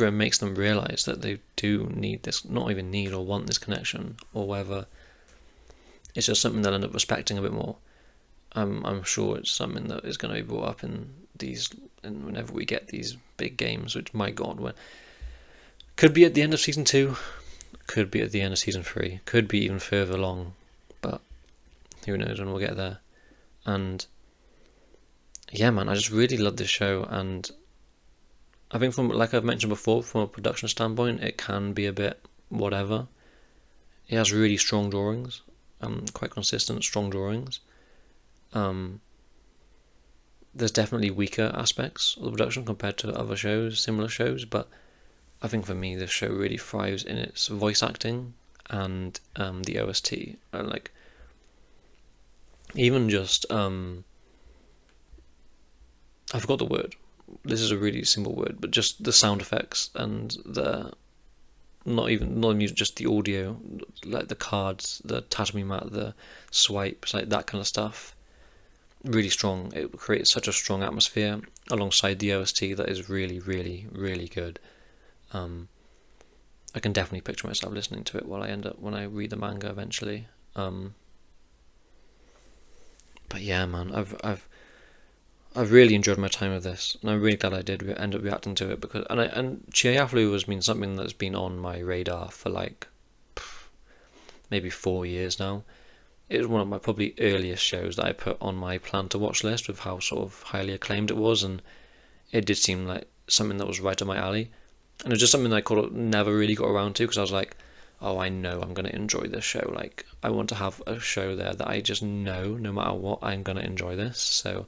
[SPEAKER 1] it makes them realise that they do need this, not even need or want this connection, or whether it's just something they'll end up respecting a bit more. I'm sure it's something that is going to be brought up in whenever we get these big games, which, my God, could be at the end of season 2, could be at the end of season 3, could be even further along, but who knows when we'll get there. And yeah, man, I just really love this show, and I think, from like I've mentioned before, from a production standpoint, it can be a bit whatever. It has really strong drawings, quite consistent, strong drawings. There's definitely weaker aspects of the production compared to other shows, similar shows, but I think for me this show really thrives in its voice acting and the OST, and like even just I forgot the word. This is a really simple word, but just the sound effects and the not even music, just the audio, like the cards, the tatami mat, the swipes, like that kind of stuff. Really strong. It creates such a strong atmosphere alongside the OST that is really, really, really good. I can definitely picture myself listening to it when I read the manga eventually. But yeah, man, I've really enjoyed my time with this, and I'm really glad I did end up reacting to it, because and Chihayafuru has been something that's been on my radar for like maybe 4 years now. It was one of my probably earliest shows that I put on my plan to watch list with how sort of highly acclaimed it was, and it did seem like something that was right up my alley. And it was just something that I never really got around to, because I was like, oh, I know I'm going to enjoy this show. Like, I want to have a show there that I just know, no matter what, I'm going to enjoy this. So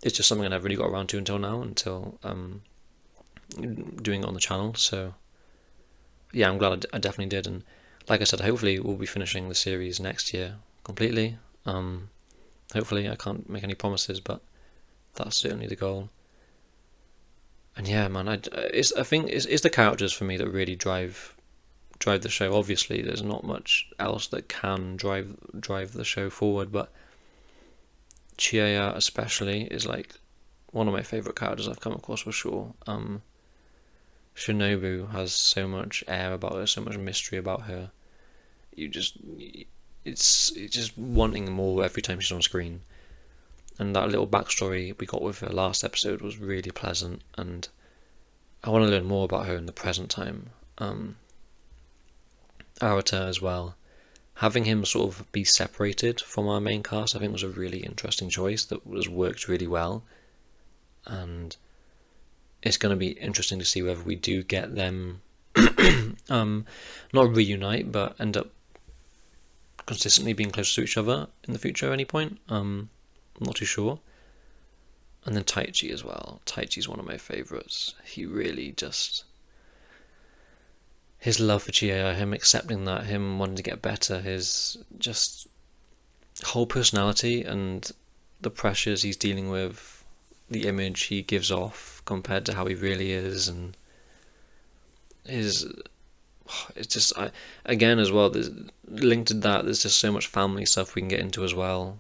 [SPEAKER 1] it's just something I never really got around to until now, until doing it on the channel. So yeah, I'm glad I definitely did. And like I said, hopefully we'll be finishing the series next year completely. Hopefully, I can't make any promises, but that's certainly the goal. And yeah, man, I think it's the characters for me that really drive the show. Obviously, there's not much else that can drive the show forward, but Chihaya especially is like one of my favourite characters I've come across for sure. Shinobu has so much air about her, so much mystery about her. It's just wanting more every time she's on screen. And that little backstory we got with her last episode was really pleasant, and I want to learn more about her in the present time. Arata as well. Having him sort of be separated from our main cast, I think, was a really interesting choice that was worked really well. And it's going to be interesting to see whether we do get them not reunite, but end up consistently being close to each other in the future at any point. I'm not too sure. And then Taichi as well. Taichi's one of my favourites. He really just... his love for Chihaya, him accepting that, him wanting to get better, his just whole personality and the pressures he's dealing with, the image he gives off compared to how he really is, and it's just, again as well, linked to that, there's just so much family stuff we can get into as well.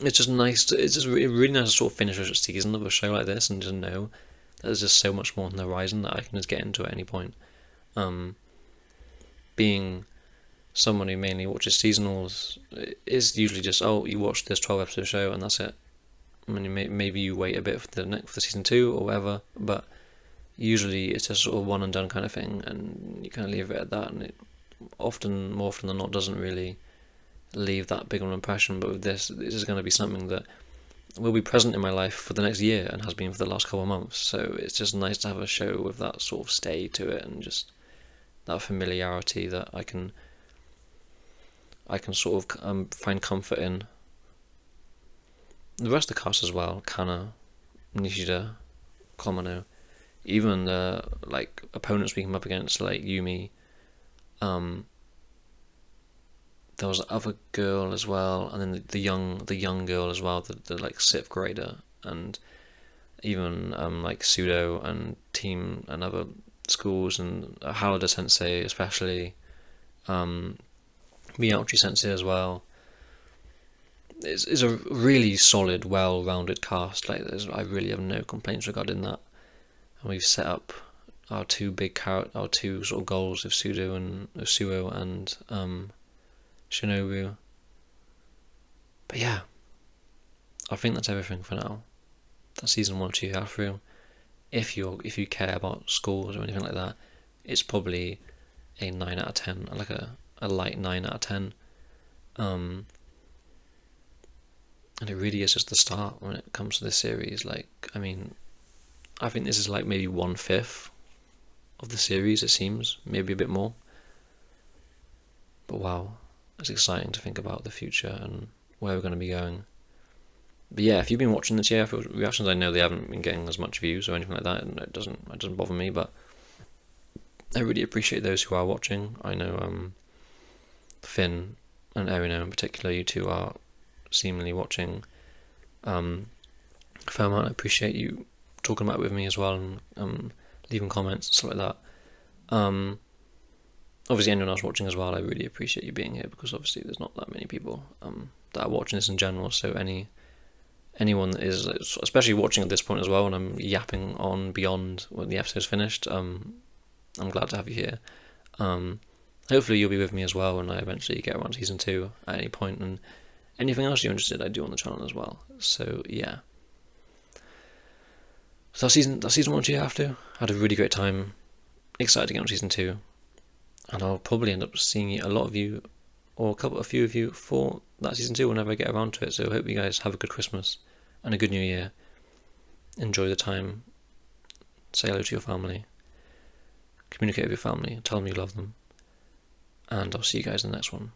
[SPEAKER 1] It's just nice it's just really nice to sort of finish a season of a show like this and just know that there's just so much more on the horizon that I can just get into at any point. Being someone who mainly watches seasonals is usually just, oh, you watch this 12 episode show and that's it. I mean, maybe you wait a bit for the season 2 or whatever, but usually it's a sort of one and done kind of thing, and you kind of leave it at that, and it more often than not doesn't really leave that big of an impression. But with this is going to be something that will be present in my life for the next year and has been for the last couple of months, so it's just nice to have a show with that sort of stay to it and just that familiarity that I can sort of find comfort in. The rest of the cast as well, Kana, Nishida, Komano, even the like opponents we come up against, like Yumi, there was another girl as well, and then the young girl as well, the like 6th grader, and even like Pseudo and Team and other schools, and Harada Sensei especially, Miyauchi Sensei as well. It's a really solid, well-rounded cast. Like, I really have no complaints regarding that. And we've set up our two sort of goals of Pseudo and Usuo and Shinobu. But yeah, I think that's everything for now. That's season 1 of Chihayafuru. If you care about scores or anything like that, it's probably a 9 out of 10, like a light 9 out of 10. And it really is just the start when it comes to this series. Like, I mean, I think this is like maybe 1/5 of the series, it seems, maybe a bit more. But wow, it's exciting to think about the future and where we're going to be going. But yeah, if you've been watching the Chihayafuru reactions, I know they haven't been getting as much views or anything like that, and it doesn't bother me, but I really appreciate those who are watching. I know Finn and Erino in particular, you two are seemingly watching a fair amount. I appreciate you talking about it with me as well, and leaving comments and stuff like that. Obviously anyone else watching as well, I really appreciate you being here, because obviously there's not that many people that are watching this in general, so anyone that is, especially watching at this point as well, when I'm yapping on beyond when the episode's finished, I'm glad to have you here. Hopefully you'll be with me as well when I eventually get around to season 2 at any point, and anything else you're interested, I do on the channel as well. So yeah, so that's season 1 Chihayafuru. Had a really great time, excited to get on season 2, and I'll probably end up seeing a lot of you, or a few of you, for that season 2 whenever I get around to it. So I hope you guys have a good Christmas and a good New Year. Enjoy the time, say hello to your family, communicate with your family, tell them you love them, and I'll see you guys in the next one.